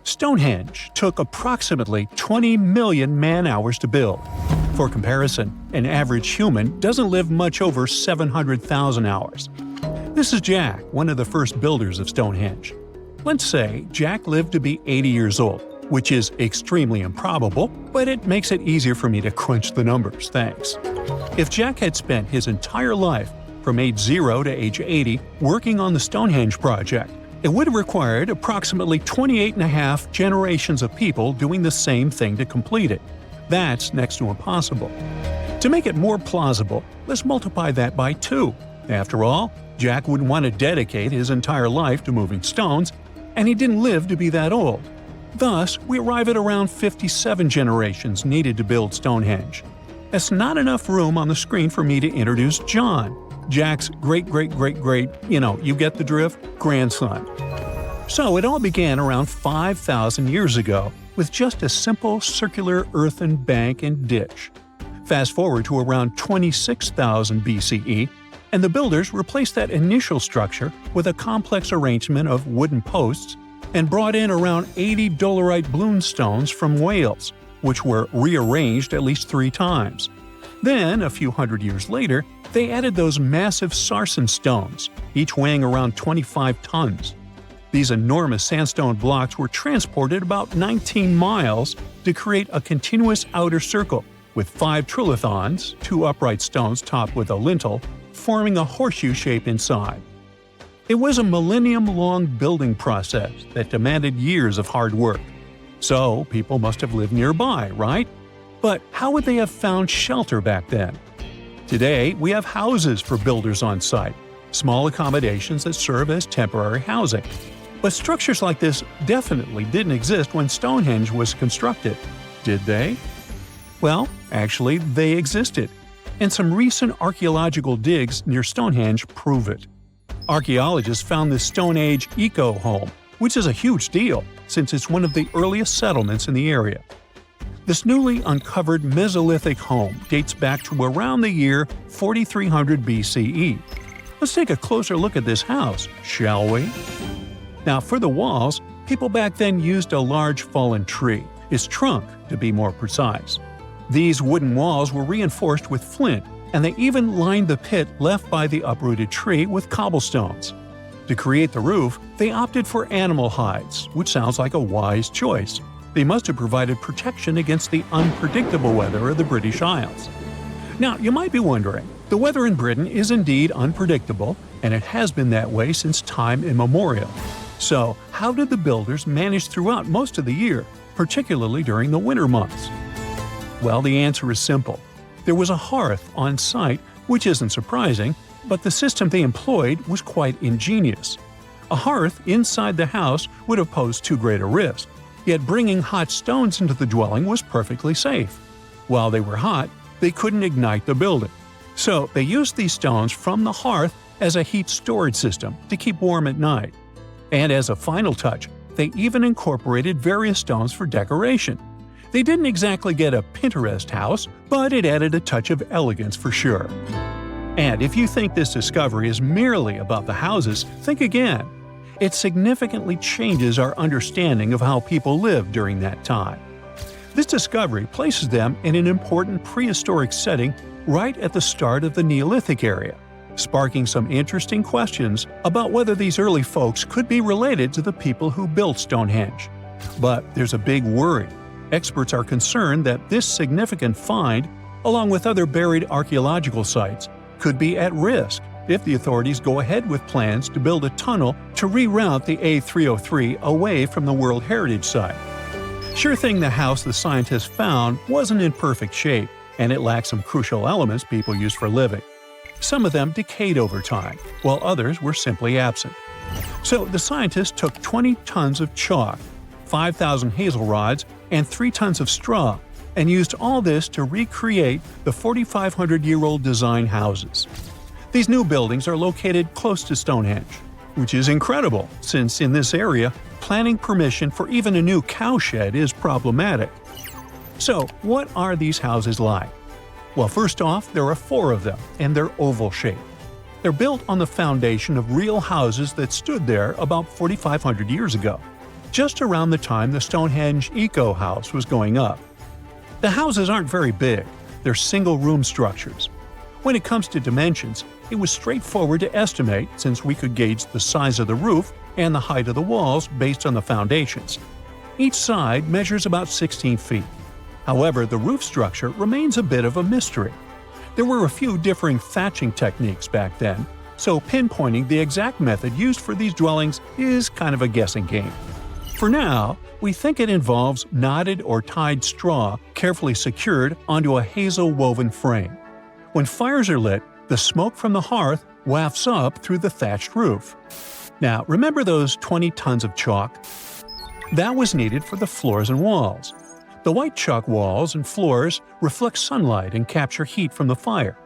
Stonehenge took approximately 20 million man-hours to build. For comparison, an average human doesn't live much over 700,000 hours. This is Jack, one of the first builders of Stonehenge. Let's say Jack lived to be 80 years old, which is extremely improbable, but it makes it easier for me to crunch the numbers, thanks. If Jack had spent his entire life, from age 0 to age 80, working on the Stonehenge project, it would have required approximately 28.5 generations of people doing the same thing to complete it. That's next to impossible. To make it more plausible, let's multiply that by 2. After all, Jack wouldn't want to dedicate his entire life to moving stones, and he didn't live to be that old. Thus, we arrive at around 57 generations needed to build Stonehenge. That's not enough room on the screen for me to introduce John, Jack's great-great-great-great, you get the drift, grandson. So it all began around 5,000 years ago with just a simple circular earthen bank and ditch. Fast forward to around 26,000 BCE, and the builders replaced that initial structure with a complex arrangement of wooden posts and brought in around 80 dolerite bloom stones from Wales, which were rearranged at least 3 times. Then, a few hundred years later, they added those massive sarsen stones, each weighing around 25 tons. These enormous sandstone blocks were transported about 19 miles to create a continuous outer circle, with 5 trilithons, 2 upright stones topped with a lintel, forming a horseshoe shape inside. It was a millennium-long building process that demanded years of hard work. So, people must have lived nearby, right? But how would they have found shelter back then? Today, we have houses for builders on site, small accommodations that serve as temporary housing. But structures like this definitely didn't exist when Stonehenge was constructed, did they? Well, actually, they existed, and some recent archaeological digs near Stonehenge prove it. Archaeologists found this Stone Age eco-home, which is a huge deal since it's one of the earliest settlements in the area. This newly uncovered Mesolithic home dates back to around the year 4300 BCE. Let's take a closer look at this house, shall we? Now, for the walls, people back then used a large fallen tree, its trunk to be more precise. These wooden walls were reinforced with flint, and they even lined the pit left by the uprooted tree with cobblestones. To create the roof, they opted for animal hides, which sounds like a wise choice. They must have provided protection against the unpredictable weather of the British Isles. Now, you might be wondering, the weather in Britain is indeed unpredictable, and it has been that way since time immemorial. So, how did the builders manage throughout most of the year, particularly during the winter months? Well, the answer is simple. There was a hearth on site, which isn't surprising, but the system they employed was quite ingenious. A hearth inside the house would have posed too great a risk, yet bringing hot stones into the dwelling was perfectly safe. While they were hot, they couldn't ignite the building. So they used these stones from the hearth as a heat storage system to keep warm at night. And as a final touch, they even incorporated various stones for decoration. They didn't exactly get a Pinterest house, but it added a touch of elegance for sure. And if you think this discovery is merely about the houses, think again. It significantly changes our understanding of how people lived during that time. This discovery places them in an important prehistoric setting right at the start of the Neolithic area, sparking some interesting questions about whether these early folks could be related to the people who built Stonehenge. But there's a big worry. Experts are concerned that this significant find, along with other buried archaeological sites, could be at risk if the authorities go ahead with plans to build a tunnel to reroute the A303 away from the World Heritage Site. Sure thing the house the scientists found wasn't in perfect shape, and it lacked some crucial elements people use for living. Some of them decayed over time, while others were simply absent. So the scientists took 20 tons of chalk, 5,000 hazel rods, and 3 tons of straw, and used all this to recreate the 4,500-year-old design houses. These new buildings are located close to Stonehenge, which is incredible since in this area, planning permission for even a new cowshed is problematic. So, what are these houses like? Well, first off, there are 4 of them, and they're oval-shaped. They're built on the foundation of real houses that stood there about 4,500 years ago. just around the time the Stonehenge Eco House was going up. The houses aren't very big, they're single-room structures. When it comes to dimensions, it was straightforward to estimate since we could gauge the size of the roof and the height of the walls based on the foundations. Each side measures about 16 feet. However, the roof structure remains a bit of a mystery. There were a few differing thatching techniques back then, so pinpointing the exact method used for these dwellings is kind of a guessing game. For now, we think it involves knotted or tied straw carefully secured onto a hazel-woven frame. When fires are lit, the smoke from the hearth wafts up through the thatched roof. Now, remember those 20 tons of chalk? That was needed for the floors and walls. The white chalk walls and floors reflect sunlight and capture heat from the fire.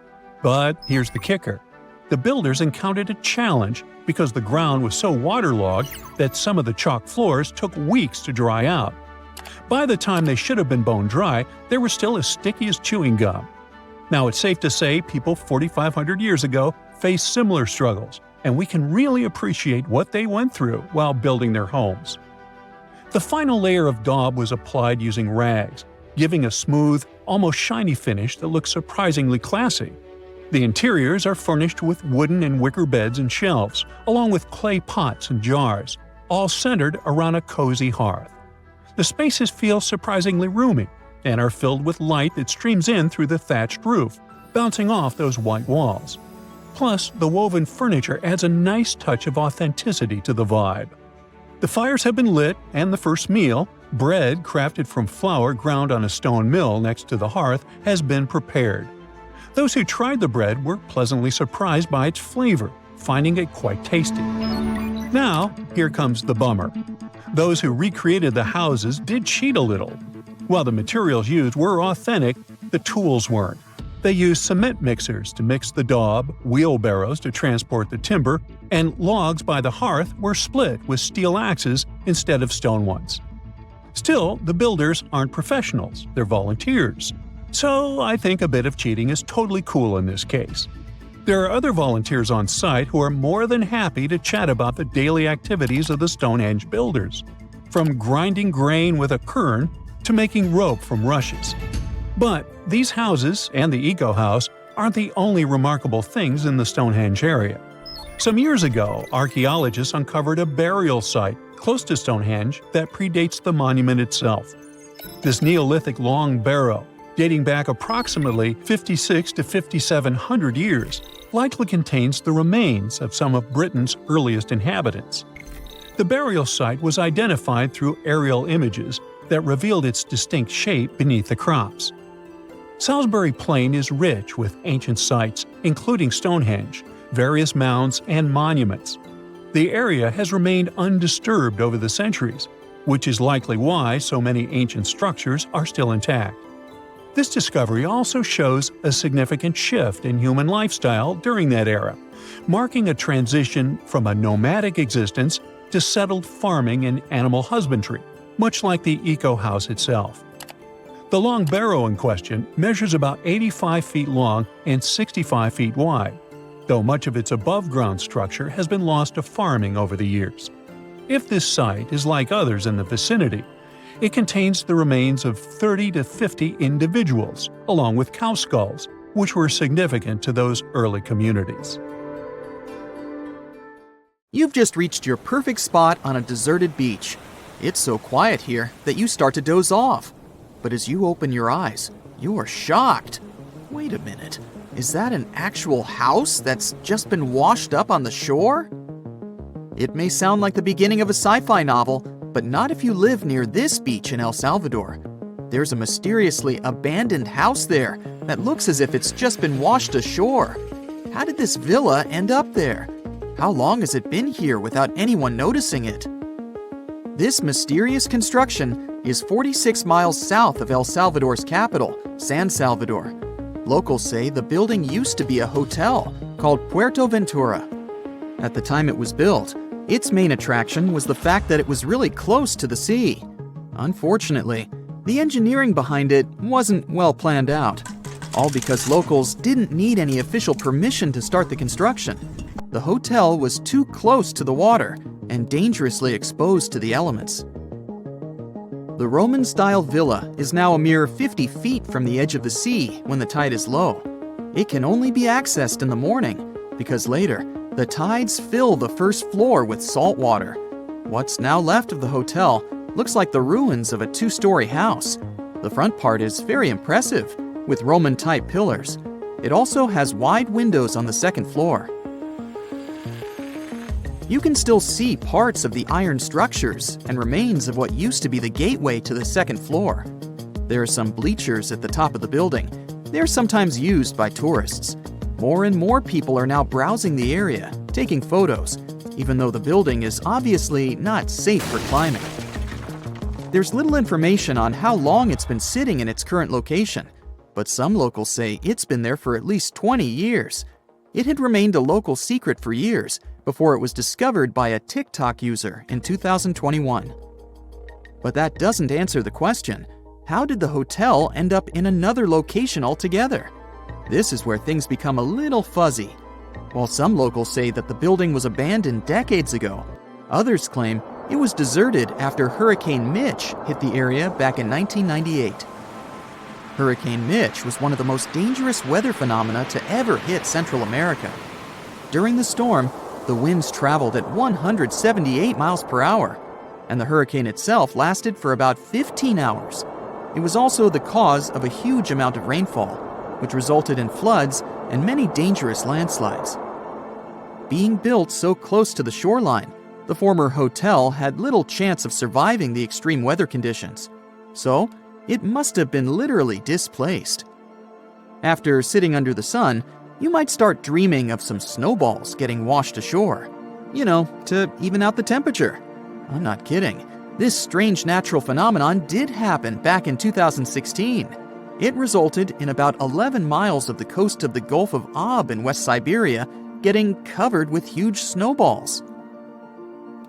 But here's the kicker. The builders encountered a challenge because the ground was so waterlogged that some of the chalk floors took weeks to dry out. By the time they should have been bone dry, they were still as sticky as chewing gum. Now, it's safe to say people 4,500 years ago faced similar struggles, and we can really appreciate what they went through while building their homes. The final layer of daub was applied using rags, giving a smooth, almost shiny finish that looks surprisingly classy. The interiors are furnished with wooden and wicker beds and shelves, along with clay pots and jars, all centered around a cozy hearth. The spaces feel surprisingly roomy and are filled with light that streams in through the thatched roof, bouncing off those white walls. Plus, the woven furniture adds a nice touch of authenticity to the vibe. The fires have been lit, and the first meal, bread crafted from flour ground on a stone mill next to the hearth, has been prepared. Those who tried the bread were pleasantly surprised by its flavor, finding it quite tasty. Now, here comes the bummer. Those who recreated the houses did cheat a little. While the materials used were authentic, the tools weren't. They used cement mixers to mix the daub, wheelbarrows to transport the timber, and logs by the hearth were split with steel axes instead of stone ones. Still, the builders aren't professionals, they're volunteers. So I think a bit of cheating is totally cool in this case. There are other volunteers on site who are more than happy to chat about the daily activities of the Stonehenge builders, from grinding grain with a quern to making rope from rushes. But these houses and the Eco House aren't the only remarkable things in the Stonehenge area. Some years ago, archaeologists uncovered a burial site close to Stonehenge that predates the monument itself. This Neolithic long barrow, dating back approximately 56 to 5,700 years, likely contains the remains of some of Britain's earliest inhabitants. The burial site was identified through aerial images that revealed its distinct shape beneath the crops. Salisbury Plain is rich with ancient sites, including Stonehenge, various mounds, and monuments. The area has remained undisturbed over the centuries, which is likely why so many ancient structures are still intact. This discovery also shows a significant shift in human lifestyle during that era, marking a transition from a nomadic existence to settled farming and animal husbandry, much like the Eco House itself. The long barrow in question measures about 85 feet long and 65 feet wide, though much of its above-ground structure has been lost to farming over the years. If this site is like others in the vicinity, it contains the remains of 30 to 50 individuals, along with cow skulls, which were significant to those early communities. You've just reached your perfect spot on a deserted beach. It's so quiet here that you start to doze off. But as you open your eyes, you are shocked. Wait a minute, is that an actual house that's just been washed up on the shore? It may sound like the beginning of a sci-fi novel, but not if you live near this beach in El Salvador. There's a mysteriously abandoned house there that looks as if it's just been washed ashore. How did this villa end up there? How long has it been here without anyone noticing it? This mysterious construction is 46 miles south of El Salvador's capital, San Salvador. Locals say the building used to be a hotel called Puerto Ventura. At the time it was built, its main attraction was the fact that it was really close to the sea. Unfortunately, the engineering behind it wasn't well planned out, all because locals didn't need any official permission to start the construction. The hotel was too close to the water, and dangerously exposed to the elements. The Roman-style villa is now a mere 50 feet from the edge of the sea when the tide is low. It can only be accessed in the morning because later, the tides fill the first floor with salt water. What's now left of the hotel looks like the ruins of a 2-story house. The front part is very impressive, with Roman-type pillars. It also has wide windows on the second floor. You can still see parts of the iron structures and remains of what used to be the gateway to the second floor. There are some bleachers at the top of the building. They're sometimes used by tourists. More and more people are now browsing the area, taking photos, even though the building is obviously not safe for climbing. There's little information on how long it's been sitting in its current location, but some locals say it's been there for at least 20 years. It had remained a local secret for years before it was discovered by a TikTok user in 2021. But that doesn't answer the question. How did the hotel end up in another location altogether? This is where things become a little fuzzy. While some locals say that the building was abandoned decades ago, others claim it was deserted after Hurricane Mitch hit the area back in 1998. Hurricane Mitch was one of the most dangerous weather phenomena to ever hit Central America. During the storm, the winds traveled at 178 miles per hour, and the hurricane itself lasted for about 15 hours. It was also the cause of a huge amount of rainfall, which resulted in floods and many dangerous landslides. Being built so close to the shoreline, the former hotel had little chance of surviving the extreme weather conditions, so it must have been literally displaced. After sitting under the sun, you might start dreaming of some snowballs getting washed ashore, to even out the temperature. I'm not kidding. This strange natural phenomenon did happen back in 2016. It resulted in about 11 miles of the coast of the Gulf of Ob in West Siberia getting covered with huge snowballs.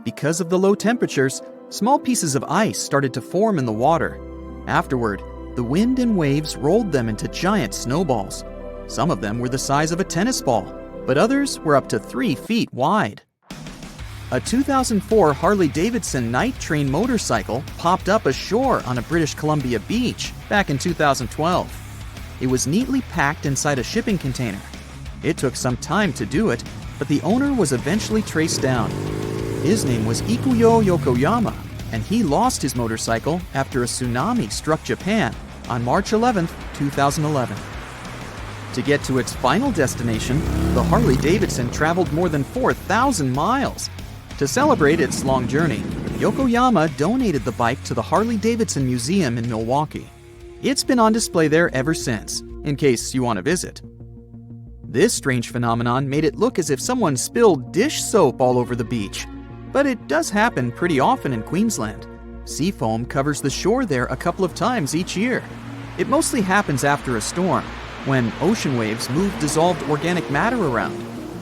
Because of the low temperatures, small pieces of ice started to form in the water. Afterward, the wind and waves rolled them into giant snowballs. Some of them were the size of a tennis ball, but others were up to 3 feet wide. A 2004 Harley-Davidson night train motorcycle popped up ashore on a British Columbia beach back in 2012. It was neatly packed inside a shipping container. It took some time to do it, but the owner was eventually traced down. His name was Ikuyo Yokoyama, and he lost his motorcycle after a tsunami struck Japan on March 11, 2011. To get to its final destination, the Harley-Davidson traveled more than 4,000 miles. To celebrate its long journey, Yokoyama donated the bike to the Harley-Davidson Museum in Milwaukee. It's been on display there ever since, in case you want to visit. This strange phenomenon made it look as if someone spilled dish soap all over the beach. But it does happen pretty often in Queensland. Sea foam covers the shore there a couple of times each year. It mostly happens after a storm, when ocean waves move dissolved organic matter around.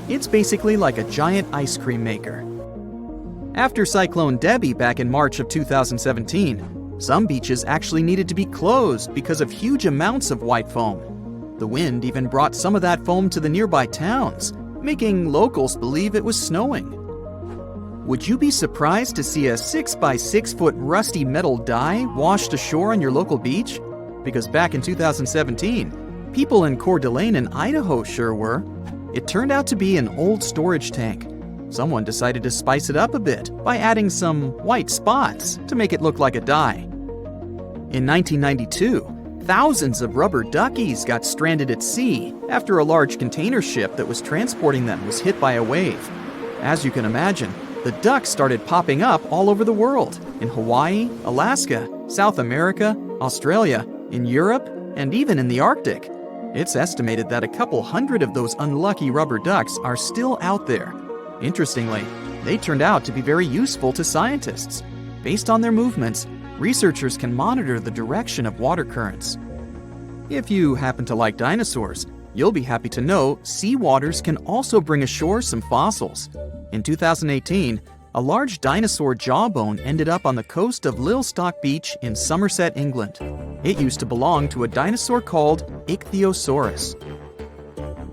It's basically like a giant ice cream maker. After Cyclone Debbie back in March of 2017, some beaches actually needed to be closed because of huge amounts of white foam. The wind even brought some of that foam to the nearby towns, making locals believe it was snowing. Would you be surprised to see a 6 by 6 foot rusty metal die washed ashore on your local beach? Because back in 2017, people in Coeur d'Alene in Idaho sure were. It turned out to be an old storage tank. Someone decided to spice it up a bit by adding some white spots to make it look like a die. In 1992, thousands of rubber duckies got stranded at sea after a large container ship that was transporting them was hit by a wave. As you can imagine, the ducks started popping up all over the world, in Hawaii, Alaska, South America, Australia, in Europe, and even in the Arctic. It's estimated that a couple hundred of those unlucky rubber ducks are still out there. Interestingly, they turned out to be very useful to scientists. Based on their movements, researchers can monitor the direction of water currents. If you happen to like dinosaurs, you'll be happy to know sea waters can also bring ashore some fossils. In 2018, a large dinosaur jawbone ended up on the coast of Lilstock Beach in Somerset, England. It used to belong to a dinosaur called Ichthyosaurus.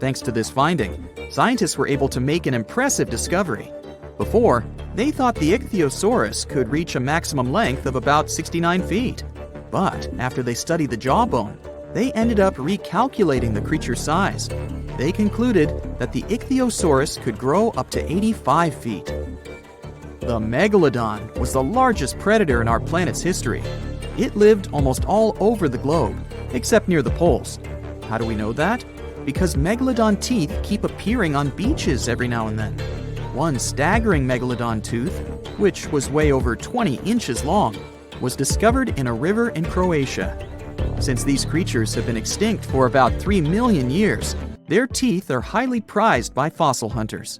Thanks to this finding, scientists were able to make an impressive discovery. Before, They thought the ichthyosaurus could reach a maximum length of about 69 feet. But after they studied the jawbone, they ended up recalculating the creature's size. They concluded that the ichthyosaurus could grow up to 85 feet. The megalodon was the largest predator in our planet's history. It lived almost all over the globe, except near the poles. How do we know that? Because megalodon teeth keep appearing on beaches every now and then. One staggering megalodon tooth, which was way over 20 inches long, was discovered in a river in Croatia. Since these creatures have been extinct for about 3 million years, their teeth are highly prized by fossil hunters.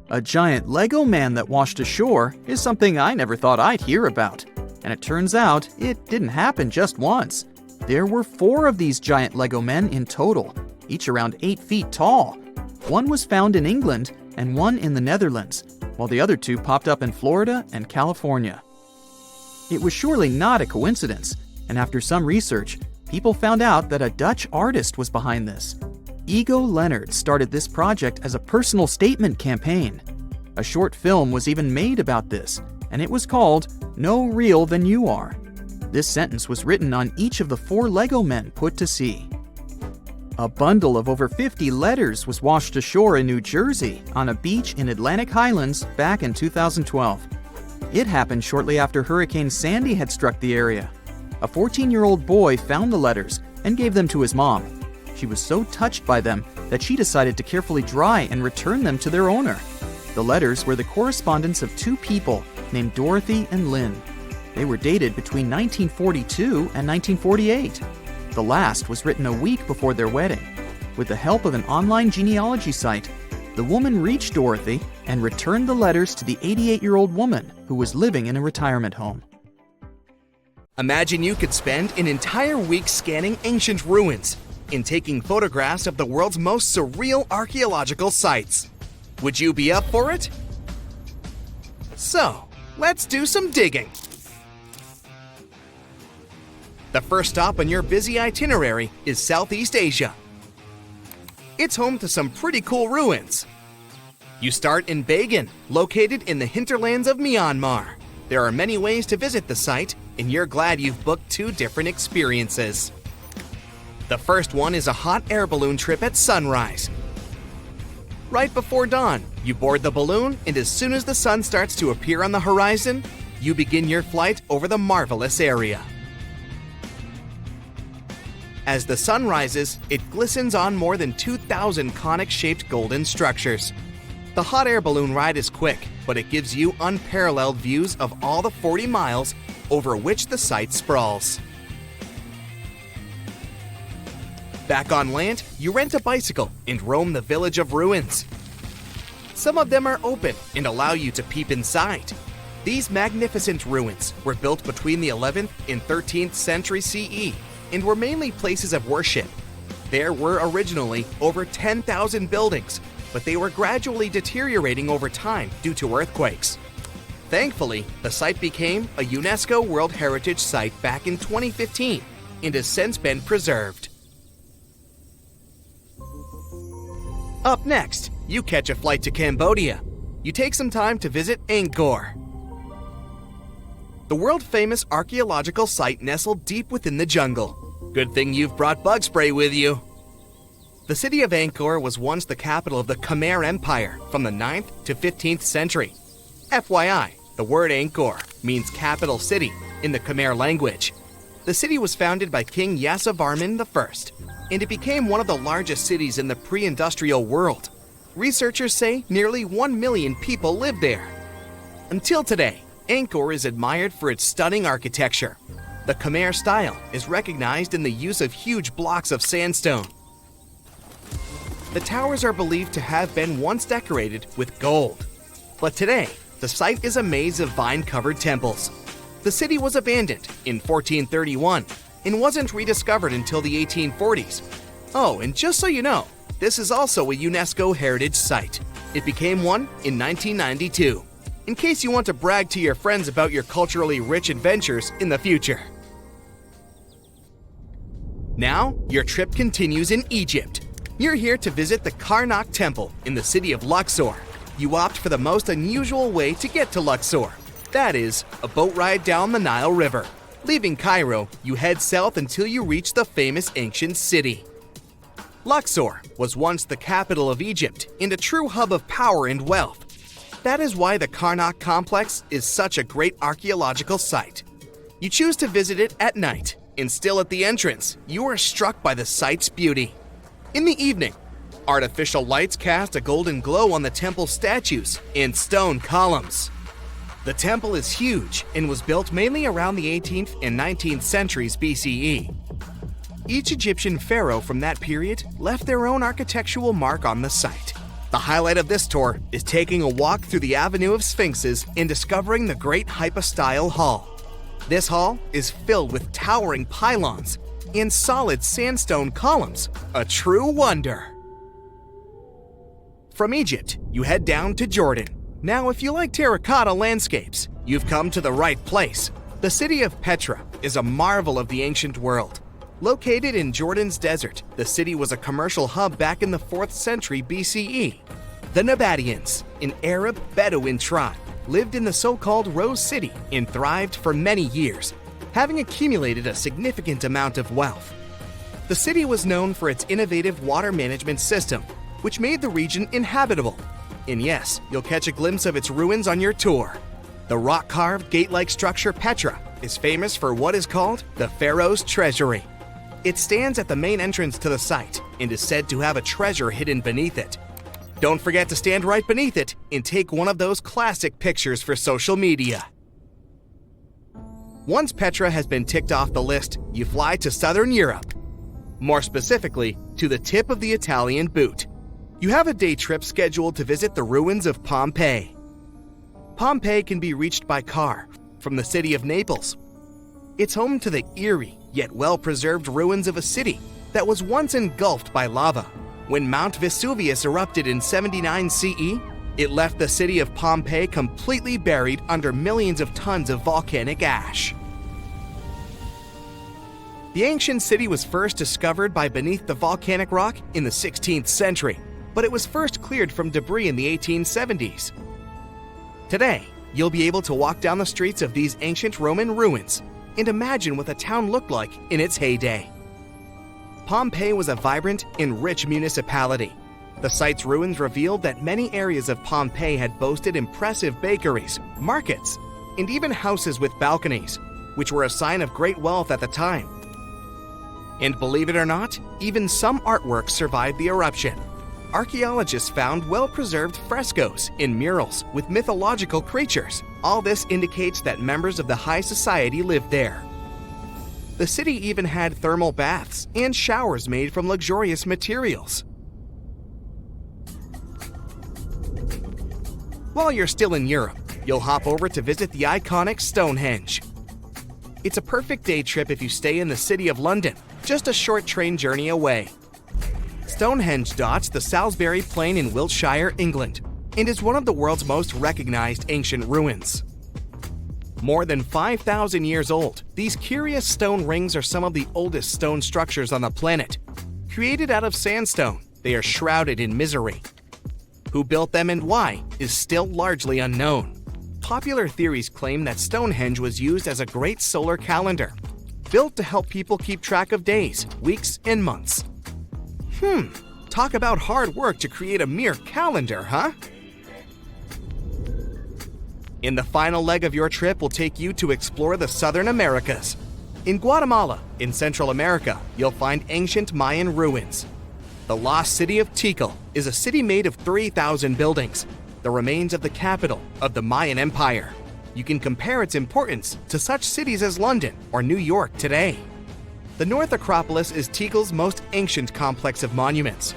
A giant Lego man that washed ashore is something I never thought I'd hear about. And it turns out it didn't happen just once. There were 4 of these giant Lego men in total, each around 8 feet tall. One was found in England and one in the Netherlands, while the other 2 popped up in Florida and California. It was surely not a coincidence, and after some research, people found out that a Dutch artist was behind this. Ego Leonard started this project as a personal statement campaign. A short film was even made about this, and it was called No Real Than You Are. This sentence was written on each of the 4 Lego men put to sea. A bundle of over 50 letters was washed ashore in New Jersey on a beach in Atlantic Highlands back in 2012. It happened shortly after Hurricane Sandy had struck the area. A 14-year-old boy found the letters and gave them to his mom. She was so touched by them that she decided to carefully dry and return them to their owner. The letters were the correspondence of 2 people named Dorothy and Lynn. They were dated between 1942 and 1948. The last was written a week before their wedding. With the help of an online genealogy site, the woman reached Dorothy and returned the letters to the 88-year-old woman who was living in a retirement home. Imagine you could spend an entire week scanning ancient ruins and taking photographs of the world's most surreal archaeological sites. Would you be up for it? So, let's do some digging. The first stop on your busy itinerary is Southeast Asia. It's home to some pretty cool ruins. You start in Bagan, located in the hinterlands of Myanmar. There are many ways to visit the site, and you're glad you've booked 2 different experiences. The first one is a hot air balloon trip at sunrise. Right before dawn, you board the balloon, and as soon as the sun starts to appear on the horizon, you begin your flight over the marvelous area. As the sun rises, it glistens on more than 2,000 conic-shaped golden structures. The hot air balloon ride is quick, but it gives you unparalleled views of all the 40 miles over which the site sprawls. Back on land, you rent a bicycle and roam the village of ruins. Some of them are open and allow you to peep inside. These magnificent ruins were built between the 11th and 13th century CE and were mainly places of worship. There were originally over 10,000 buildings, but they were gradually deteriorating over time due to earthquakes. Thankfully, the site became a UNESCO World Heritage Site back in 2015 and has since been preserved. Up next, you catch a flight to Cambodia. You take some time to visit Angkor. The world-famous archaeological site nestled deep within the jungle. Good thing you've brought bug spray with you. The city of Angkor was once the capital of the Khmer Empire from the 9th to 15th century. FYI, the word Angkor means capital city in the Khmer language. The city was founded by King Yasovarman I, and it became one of the largest cities in the pre-industrial world. Researchers say nearly 1 million people live there. Until today, Angkor is admired for its stunning architecture. The Khmer style is recognized in the use of huge blocks of sandstone. The towers are believed to have been once decorated with gold. But today, the site is a maze of vine-covered temples. The city was abandoned in 1431 and wasn't rediscovered until the 1840s. Oh, and just so you know, this is also a UNESCO Heritage Site. It became one in 1992, in case you want to brag to your friends about your culturally rich adventures in the future. Now, your trip continues in Egypt. You're here to visit the Karnak Temple in the city of Luxor. you opt for the most unusual way to get to Luxor. That is, a boat ride down the Nile River. Leaving Cairo, you head south until you reach the famous ancient city. Luxor was once the capital of Egypt and a true hub of power and wealth. That is why the Karnak complex is such a great archaeological site. You choose to visit it at night, and still at the entrance, you are struck by the site's beauty. In the evening, artificial lights cast a golden glow on the temple statues and stone columns. The temple is huge and was built mainly around the 18th and 19th centuries BCE. Each Egyptian pharaoh from that period left their own architectural mark on the site. The highlight of this tour is taking a walk through the Avenue of Sphinxes and discovering the Great Hypostyle Hall. This hall is filled with towering pylons and solid sandstone columns, a true wonder. From Egypt, you head down to Jordan. Now, if you like terracotta landscapes, you've come to the right place. The city of Petra is a marvel of the ancient world. Located in Jordan's desert, the city was a commercial hub back in the 4th century BCE. The Nabateans, an Arab Bedouin tribe, lived in the so-called Rose City and thrived for many years, having accumulated a significant amount of wealth. The city was known for its innovative water management system, which made the region inhabitable. And yes, you'll catch a glimpse of its ruins on your tour. The rock-carved gate-like structure Petra is famous for what is called the Pharaoh's Treasury. It stands at the main entrance to the site and is said to have a treasure hidden beneath it. Don't forget to stand right beneath it and take one of those classic pictures for social media. Once Petra has been ticked off the list, you fly to southern Europe. More specifically, to the tip of the Italian boot. You have a day trip scheduled to visit the ruins of Pompeii. Pompeii can be reached by car from the city of Naples. It's home to the eerie yet well-preserved ruins of a city that was once engulfed by lava. When Mount Vesuvius erupted in 79 CE, it left the city of Pompeii completely buried under millions of tons of volcanic ash. The ancient city was first discovered by beneath the volcanic rock in the 16th century, but it was first cleared from debris in the 1870s. Today, you'll be able to walk down the streets of these ancient Roman ruins and imagine what the town looked like in its heyday. Pompeii was a vibrant and rich municipality. The site's ruins revealed that many areas of Pompeii had boasted impressive bakeries, markets, and even houses with balconies, which were a sign of great wealth at the time. And believe it or not, even some artworks survived the eruption. Archaeologists found well-preserved frescoes and murals with mythological creatures. All this indicates that members of the high society lived there. The city even had thermal baths and showers made from luxurious materials. While you're still in Europe, you'll hop over to visit the iconic Stonehenge. It's a perfect day trip if you stay in the city of London, just a short train journey away. Stonehenge dots the Salisbury Plain in Wiltshire, England, and is one of the world's most recognized ancient ruins. More than 5,000 years old, these curious stone rings are some of the oldest stone structures on the planet. Created out of sandstone, they are shrouded in misery. Who built them and why is still largely unknown. Popular theories claim that Stonehenge was used as a great solar calendar, built to help people keep track of days, weeks, and months. Talk about hard work to create a mere calendar, huh? In the final leg of your trip will take you to explore the Southern Americas. In Guatemala, in Central America, you'll find ancient Mayan ruins. The lost city of Tikal is a city made of 3,000 buildings, the remains of the capital of the Mayan Empire. You can compare its importance to such cities as London or New York today. The North Acropolis is Tikal's most ancient complex of monuments.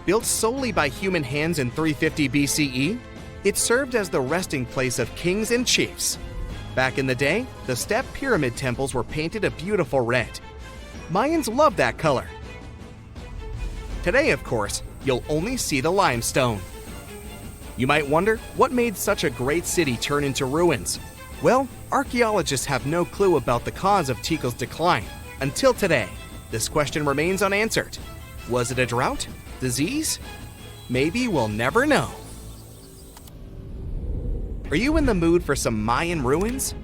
Built solely by human hands in 350 BCE, it served as the resting place of kings and chiefs. Back in the day, the step pyramid temples were painted a beautiful red. Mayans loved that color. Today, of course, you'll only see the limestone. You might wonder what made such a great city turn into ruins. Well, archaeologists have no clue about the cause of Tikal's decline. Until today, this question remains unanswered. Was it a drought? Disease? Maybe we'll never know. Are you in the mood for some Mayan ruins?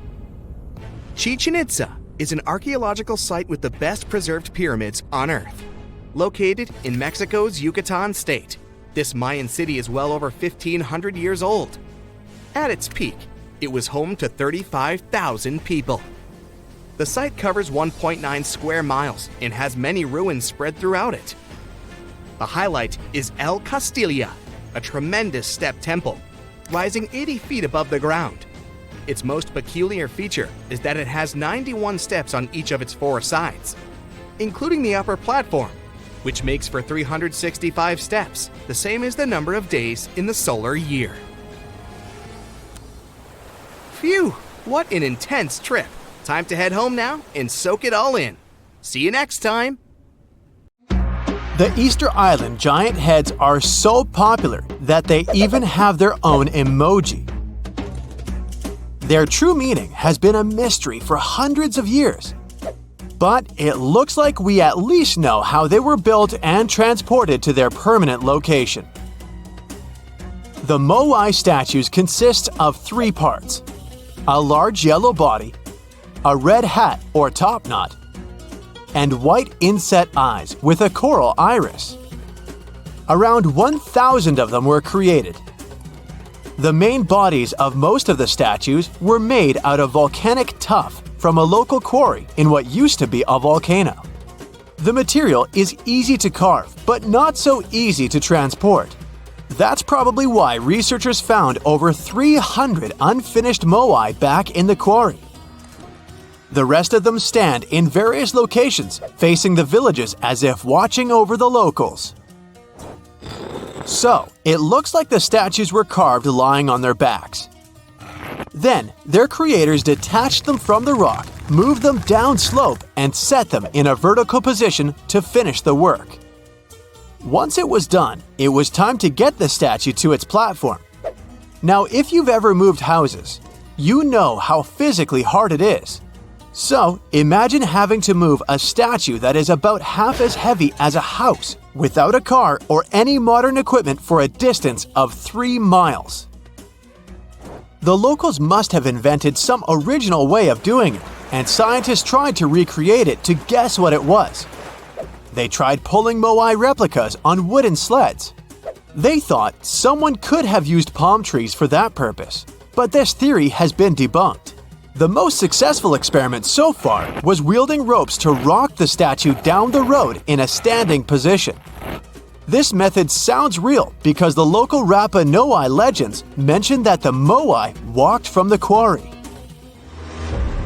Chichen Itza is an archaeological site with the best preserved pyramids on Earth. Located in Mexico's Yucatan state, this Mayan city is well over 1,500 years old. At its peak, it was home to 35,000 people. The site covers 1.9 square miles and has many ruins spread throughout it. The highlight is El Castilla, a tremendous step temple, rising 80 feet above the ground. Its most peculiar feature is that it has 91 steps on each of its 4 sides, including the upper platform, which makes for 365 steps, the same as the number of days in the solar year. Phew, what an intense trip. Time to head home now and soak it all in. See you next time. The Easter Island giant heads are so popular that they even have their own emoji. Their true meaning has been a mystery for hundreds of years. But it looks like we at least know how they were built and transported to their permanent location. The Moai statues consist of 3 parts: a large yellow body, a red hat or top knot, and white inset eyes with a coral iris. Around 1,000 of them were created. The main bodies of most of the statues were made out of volcanic tuff from a local quarry in what used to be a volcano. The material is easy to carve, but not so easy to transport. That's probably why researchers found over 300 unfinished moai back in the quarry. The rest of them stand in various locations, facing the villages as if watching over the locals. So, it looks like the statues were carved lying on their backs. Then, their creators detached them from the rock, moved them down slope, and set them in a vertical position to finish the work. Once it was done, it was time to get the statue to its platform. Now, if you've ever moved houses, you know how physically hard it is. So, imagine having to move a statue that is about half as heavy as a house without a car or any modern equipment for a distance of 3 miles. The locals must have invented some original way of doing it, and scientists tried to recreate it to guess what it was. They tried pulling moai replicas on wooden sleds. They thought someone could have used palm trees for that purpose, but this theory has been debunked. The most successful experiment so far was wielding ropes to rock the statue down the road in a standing position. This method sounds real because the local Rapa Nui legends mention that the moai walked from the quarry.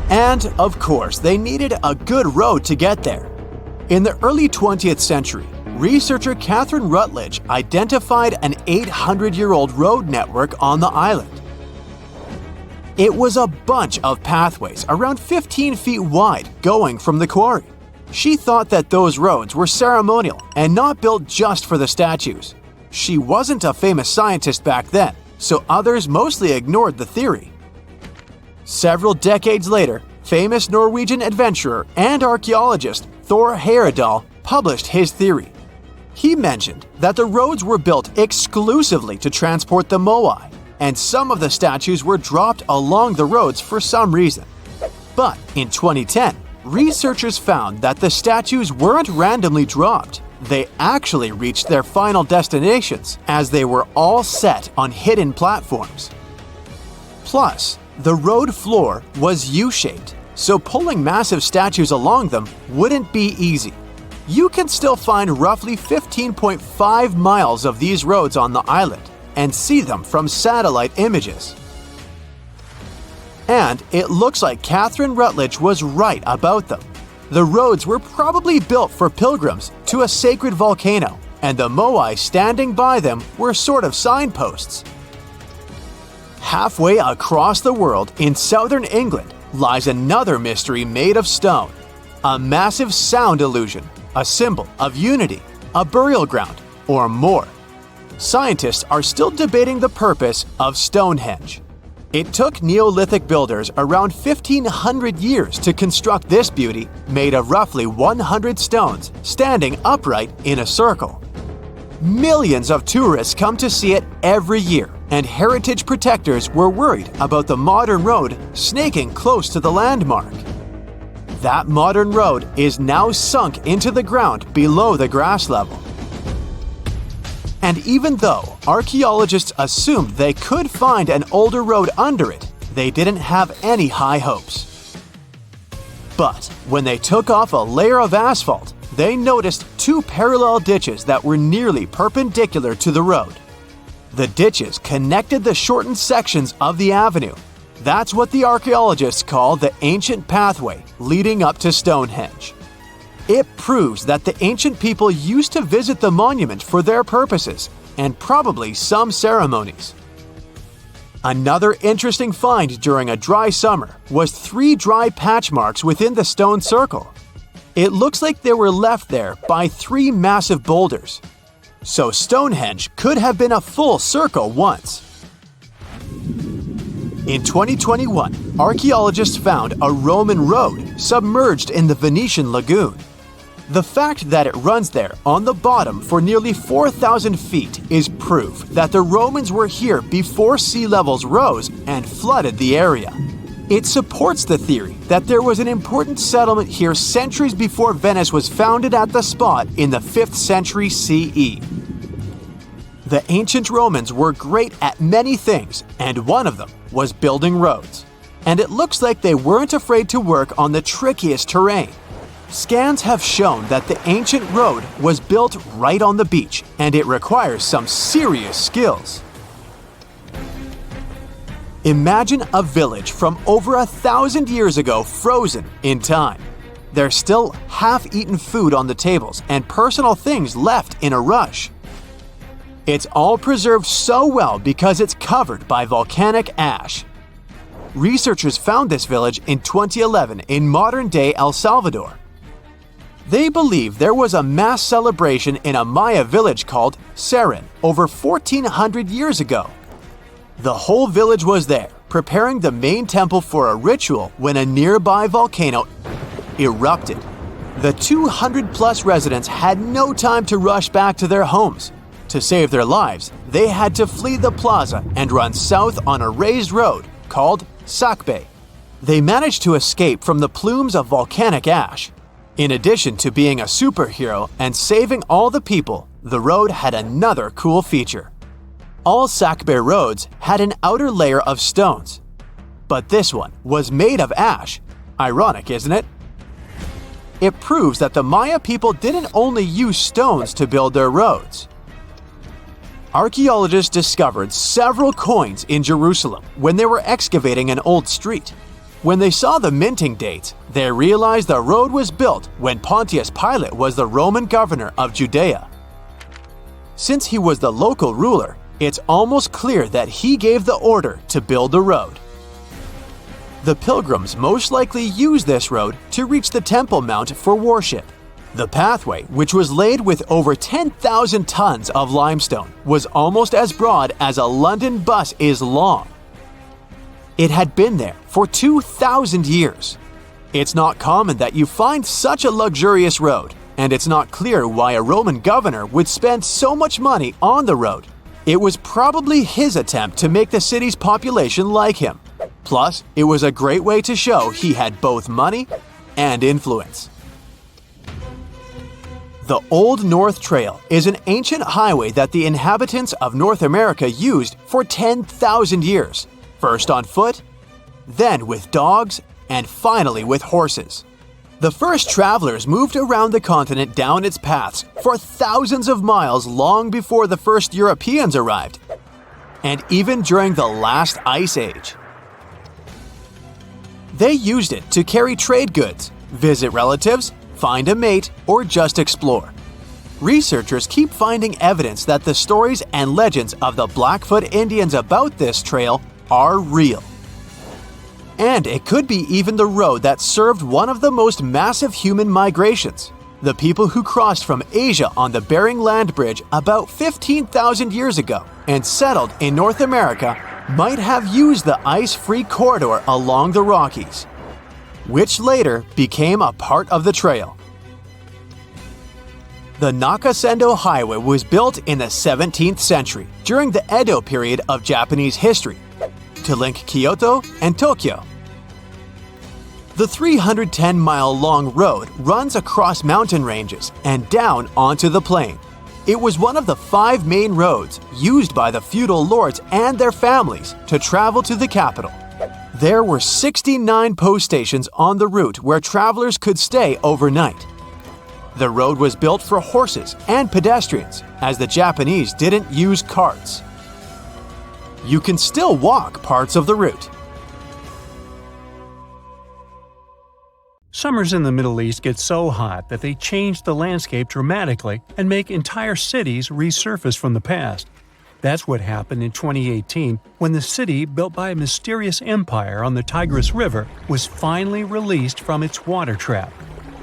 And, of course, they needed a good road to get there. In the early 20th century, researcher Catherine Rutledge identified an 800-year-old road network on the island. It was a bunch of pathways around 15 feet wide going from the quarry. She thought that those roads were ceremonial and not built just for the statues. She wasn't a famous scientist back then, so others mostly ignored the theory. Several decades later, famous Norwegian adventurer and archaeologist Thor Heyerdahl published his theory. He mentioned that the roads were built exclusively to transport the moai, and some of the statues were dropped along the roads for some reason. But in 2010, researchers found that the statues weren't randomly dropped. They actually reached their final destinations, as they were all set on hidden platforms. Plus, the road floor was U-shaped, so pulling massive statues along them wouldn't be easy. You can still find roughly 15.5 miles of these roads on the island and see them from satellite images. And it looks like Catherine Rutledge was right about them. The roads were probably built for pilgrims to a sacred volcano, and the moai standing by them were sort of signposts. Halfway across the world in southern England lies another mystery made of stone, a massive sound illusion, a symbol of unity, a burial ground, or more. Scientists are still debating the purpose of Stonehenge. It took Neolithic builders around 1,500 years to construct this beauty made of roughly 100 stones standing upright in a circle. Millions of tourists come to see it every year, and heritage protectors were worried about the modern road snaking close to the landmark. That modern road is now sunk into the ground below the grass level. And even though archaeologists assumed they could find an older road under it, they didn't have any high hopes. But when they took off a layer of asphalt, they noticed two parallel ditches that were nearly perpendicular to the road. The ditches connected the shortened sections of the avenue. That's what the archaeologists call the ancient pathway leading up to Stonehenge. It proves that the ancient people used to visit the monument for their purposes and probably some ceremonies. Another interesting find during a dry summer was 3 dry patch marks within the stone circle. It looks like they were left there by 3 massive boulders. So Stonehenge could have been a full circle once. In 2021, archaeologists found a Roman road submerged in the Venetian lagoon. The fact that it runs there on the bottom for nearly 4,000 feet is proof that the Romans were here before sea levels rose and flooded the area. It supports the theory that there was an important settlement here centuries before Venice was founded at the spot in the 5th century CE. The ancient Romans were great at many things, and one of them was building roads. And it looks like they weren't afraid to work on the trickiest terrain. Scans have shown that the ancient road was built right on the beach, and it requires some serious skills. Imagine a village from over 1,000 years ago frozen in time. There's still half-eaten food on the tables and personal things left in a rush. It's all preserved so well because it's covered by volcanic ash. Researchers found this village in 2011 in modern-day El Salvador. They believe there was a mass celebration in a Maya village called Seren over 1,400 years ago. The whole village was there, preparing the main temple for a ritual when a nearby volcano erupted. The 200-plus residents had no time to rush back to their homes. To save their lives, they had to flee the plaza and run south on a raised road called Sacbe. They managed to escape from the plumes of volcanic ash. In addition to being a superhero and saving all the people, the road had another cool feature. All Sacbe roads had an outer layer of stones, but this one was made of ash. Ironic, isn't it? It proves that the Maya people didn't only use stones to build their roads. Archaeologists discovered several coins in Jerusalem when they were excavating an old street. When they saw the minting dates, they realized the road was built when Pontius Pilate was the Roman governor of Judea. Since he was the local ruler, it's almost clear that he gave the order to build the road. The pilgrims most likely used this road to reach the Temple Mount for worship. The pathway, which was laid with over 10,000 tons of limestone, was almost as broad as a London bus is long. It had been there for 2,000 years. It's not common that you find such a luxurious road, and it's not clear why a Roman governor would spend so much money on the road. It was probably his attempt to make the city's population like him. Plus, it was a great way to show he had both money and influence. The Old North Trail is an ancient highway that the inhabitants of North America used for 10,000 years, first on foot, then with dogs, and finally with horses. The first travelers moved around the continent down its paths for thousands of miles long before the first Europeans arrived, and even during the last ice age. They used it to carry trade goods, visit relatives, find a mate, or just explore. Researchers keep finding evidence that the stories and legends of the Blackfoot Indians about this trail are real. And it could be even the road that served one of the most massive human migrations. The people who crossed from Asia on the Bering Land Bridge about 15,000 years ago and settled in North America might have used the ice-free corridor along the Rockies, which later became a part of the trail. The Nakasendo Highway was built in the 17th century during the Edo period of Japanese history to link Kyoto and Tokyo. The 310-mile-long road runs across mountain ranges and down onto the plain. It was one of the 5 main roads used by the feudal lords and their families to travel to the capital. There were 69 post stations on the route where travelers could stay overnight. The road was built for horses and pedestrians, as the Japanese didn't use carts. You can still walk parts of the route. Summers in the Middle East get so hot that they change the landscape dramatically and make entire cities resurface from the past. That's what happened in 2018 when the city, built by a mysterious empire on the Tigris River, was finally released from its water trap.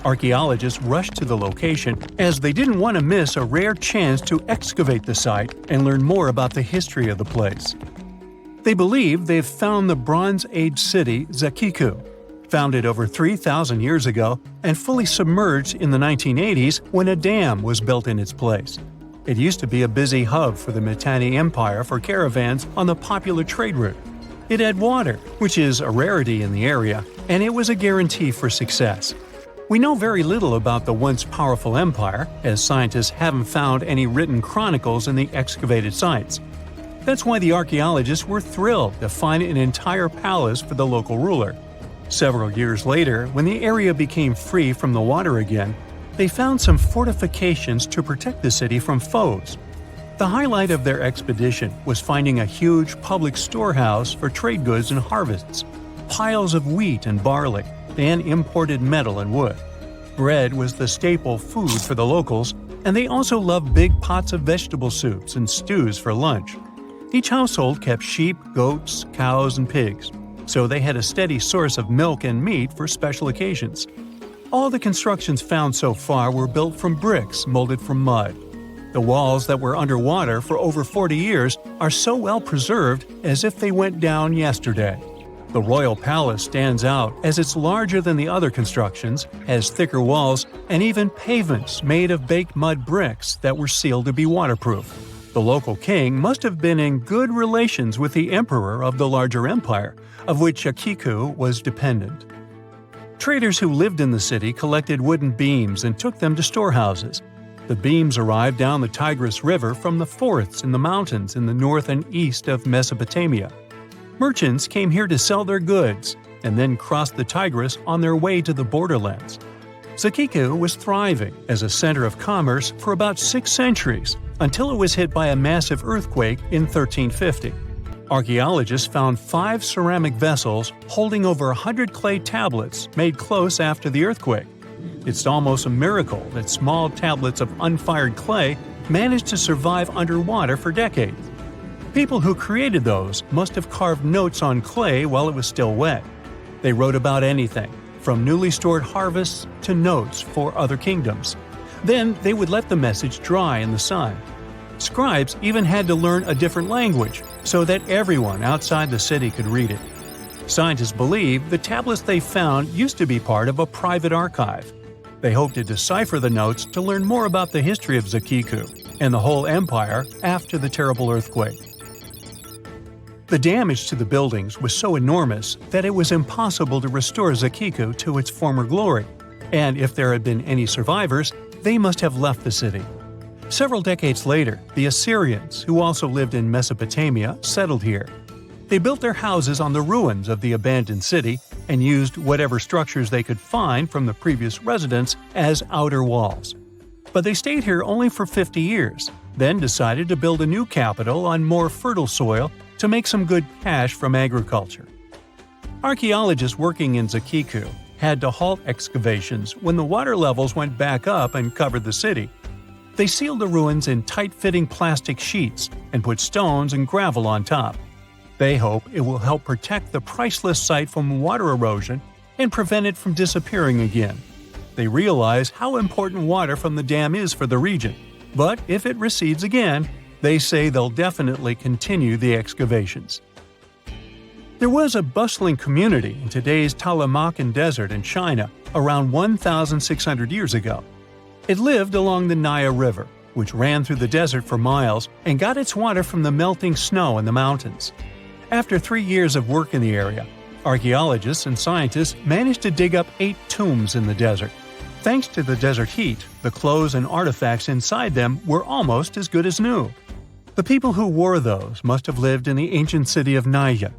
Archaeologists rushed to the location as they didn't want to miss a rare chance to excavate the site and learn more about the history of the place. They believe they've found the Bronze Age city Zakiku, founded over 3,000 years ago and fully submerged in the 1980s when a dam was built in its place. It used to be a busy hub for the Mitanni Empire for caravans on the popular trade route. It had water, which is a rarity in the area, and it was a guarantee for success. We know very little about the once powerful empire, as scientists haven't found any written chronicles in the excavated sites. That's why the archaeologists were thrilled to find an entire palace for the local ruler. Several years later, when the area became free from the water again, they found some fortifications to protect the city from foes. The highlight of their expedition was finding a huge public storehouse for trade goods and harvests, piles of wheat and barley, and imported metal and wood. Bread was the staple food for the locals, and they also loved big pots of vegetable soups and stews for lunch. Each household kept sheep, goats, cows, and pigs, so they had a steady source of milk and meat for special occasions. All the constructions found so far were built from bricks molded from mud. The walls that were underwater for over 40 years are so well preserved as if they went down yesterday. The royal palace stands out as it's larger than the other constructions, has thicker walls, and even pavements made of baked mud bricks that were sealed to be waterproof. The local king must have been in good relations with the emperor of the larger empire, of which Akiku was dependent. Traders who lived in the city collected wooden beams and took them to storehouses. The beams arrived down the Tigris River from the forests in the mountains in the north and east of Mesopotamia. Merchants came here to sell their goods and then crossed the Tigris on their way to the borderlands. Zakiku was thriving as a center of commerce for about 6 centuries until it was hit by a massive earthquake in 1350. Archaeologists found 5 ceramic vessels holding over 100 clay tablets made close after the earthquake. It's almost a miracle that small tablets of unfired clay managed to survive underwater for decades. People who created those must have carved notes on clay while it was still wet. They wrote about anything, from newly stored harvests to notes for other kingdoms. Then they would let the message dry in the sun. Scribes even had to learn a different language so that everyone outside the city could read it. Scientists believe the tablets they found used to be part of a private archive. They hope to decipher the notes to learn more about the history of Zakiku and the whole empire after the terrible earthquake. The damage to the buildings was so enormous that it was impossible to restore Zakiku to its former glory, and if there had been any survivors, they must have left the city. Several decades later, the Assyrians, who also lived in Mesopotamia, settled here. They built their houses on the ruins of the abandoned city and used whatever structures they could find from the previous residents as outer walls. But they stayed here only for 50 years, then decided to build a new capital on more fertile soil to make some good cash from agriculture. Archaeologists working in Zakiku had to halt excavations when the water levels went back up and covered the city. They sealed the ruins in tight-fitting plastic sheets and put stones and gravel on top. They hope it will help protect the priceless site from water erosion and prevent it from disappearing again. They realize how important water from the dam is for the region, but if it recedes again, they say they'll definitely continue the excavations. There was a bustling community in today's Taklamakan Desert in China around 1,600 years ago. It lived along the Nile River, which ran through the desert for miles and got its water from the melting snow in the mountains. After 3 years of work in the area, archaeologists and scientists managed to dig up 8 tombs in the desert. Thanks to the desert heat, the clothes and artifacts inside them were almost as good as new. The people who wore those must have lived in the ancient city of Naya.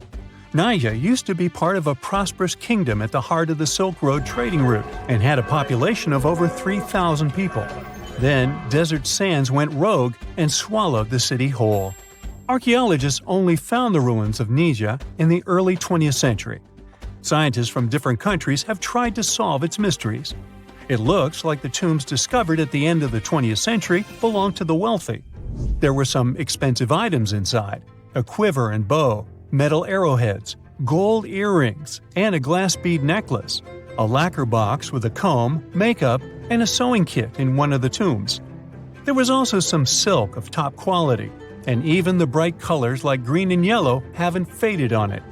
Naya used to be part of a prosperous kingdom at the heart of the Silk Road trading route and had a population of over 3,000 people. Then, desert sands went rogue and swallowed the city whole. Archaeologists only found the ruins of Nija in the early 20th century. Scientists from different countries have tried to solve its mysteries. It looks like the tombs discovered at the end of the 20th century belonged to the wealthy. There were some expensive items inside: a quiver and bow, metal arrowheads, gold earrings, and a glass bead necklace, a lacquer box with a comb, makeup, and a sewing kit in one of the tombs. There was also some silk of top quality, and even the bright colors like green and yellow haven't faded on it.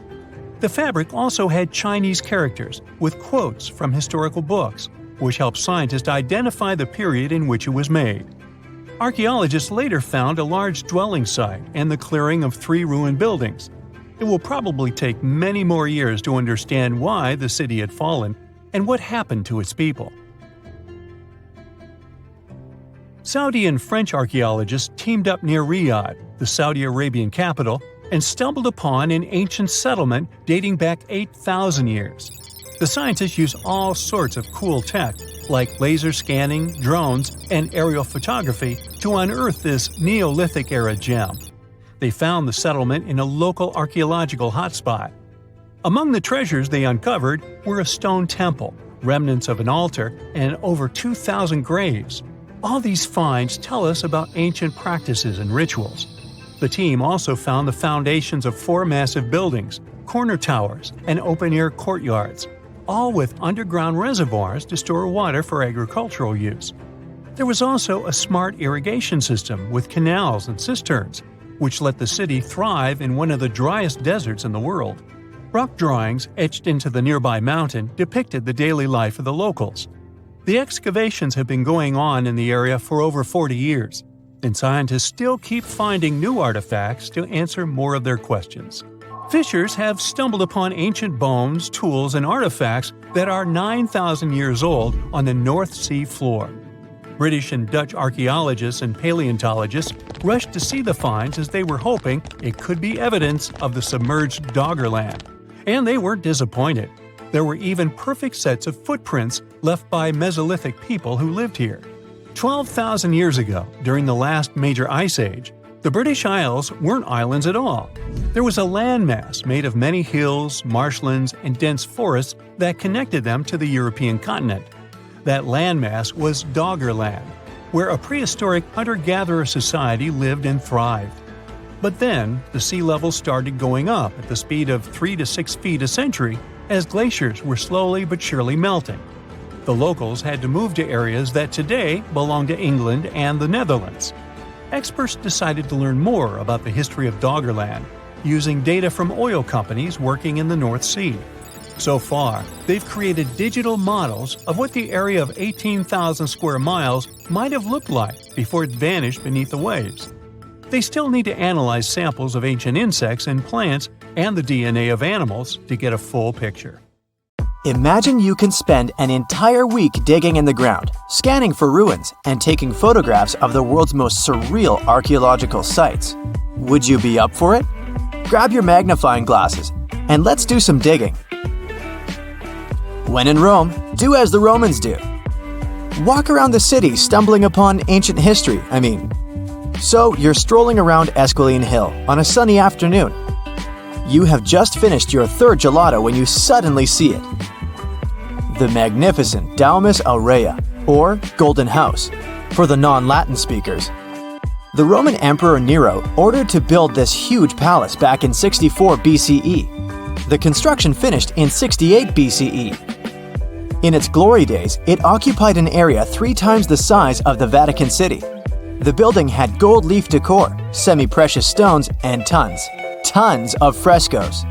The fabric also had Chinese characters with quotes from historical books, which helped scientists identify the period in which it was made. Archaeologists later found a large dwelling site and the clearing of 3 ruined buildings. It will probably take many more years to understand why the city had fallen and what happened to its people. Saudi and French archaeologists teamed up near Riyadh, the Saudi Arabian capital, and stumbled upon an ancient settlement dating back 8,000 years. The scientists used all sorts of cool tech, like laser scanning, drones, and aerial photography, to unearth this Neolithic-era gem. They found the settlement in a local archaeological hotspot. Among the treasures they uncovered were a stone temple, remnants of an altar, and over 2,000 graves. All these finds tell us about ancient practices and rituals. The team also found the foundations of 4 massive buildings, corner towers, and open-air courtyards, all with underground reservoirs to store water for agricultural use. There was also a smart irrigation system with canals and cisterns, which let the city thrive in one of the driest deserts in the world. Rock drawings etched into the nearby mountain depicted the daily life of the locals. The excavations have been going on in the area for over 40 years, and scientists still keep finding new artifacts to answer more of their questions. Fishers have stumbled upon ancient bones, tools, and artifacts that are 9,000 years old on the North Sea floor. British and Dutch archaeologists and paleontologists rushed to see the finds as they were hoping it could be evidence of the submerged Doggerland. And they weren't disappointed. There were even perfect sets of footprints left by Mesolithic people who lived here. 12,000 years ago, during the last major ice age, the British Isles weren't islands at all. There was a landmass made of many hills, marshlands, and dense forests that connected them to the European continent. That landmass was Doggerland, where a prehistoric hunter-gatherer society lived and thrived. But then, the sea level started going up at the speed of 3 to 6 feet a century as glaciers were slowly but surely melting. The locals had to move to areas that today belong to England and the Netherlands. Experts decided to learn more about the history of Doggerland, using data from oil companies working in the North Sea. So far, they've created digital models of what the area of 18,000 square miles might have looked like before it vanished beneath the waves. They still need to analyze samples of ancient insects and plants and the DNA of animals to get a full picture. Imagine you can spend an entire week digging in the ground, scanning for ruins, and taking photographs of the world's most surreal archaeological sites. Would you be up for it? Grab your magnifying glasses, and let's do some digging. When in Rome, do as the Romans do. Walk around the city stumbling upon ancient history, So, you're strolling around Esquiline Hill on a sunny afternoon. You have just finished your 3rd gelato when you suddenly see it. The magnificent Domus Aurea, or Golden House, for the non-Latin speakers. The Roman Emperor Nero ordered to build this huge palace back in 64 BCE. The construction finished in 68 BCE. In its glory days, it occupied an area 3 times the size of the Vatican City. The building had gold leaf decor, semi-precious stones, and tons of frescoes.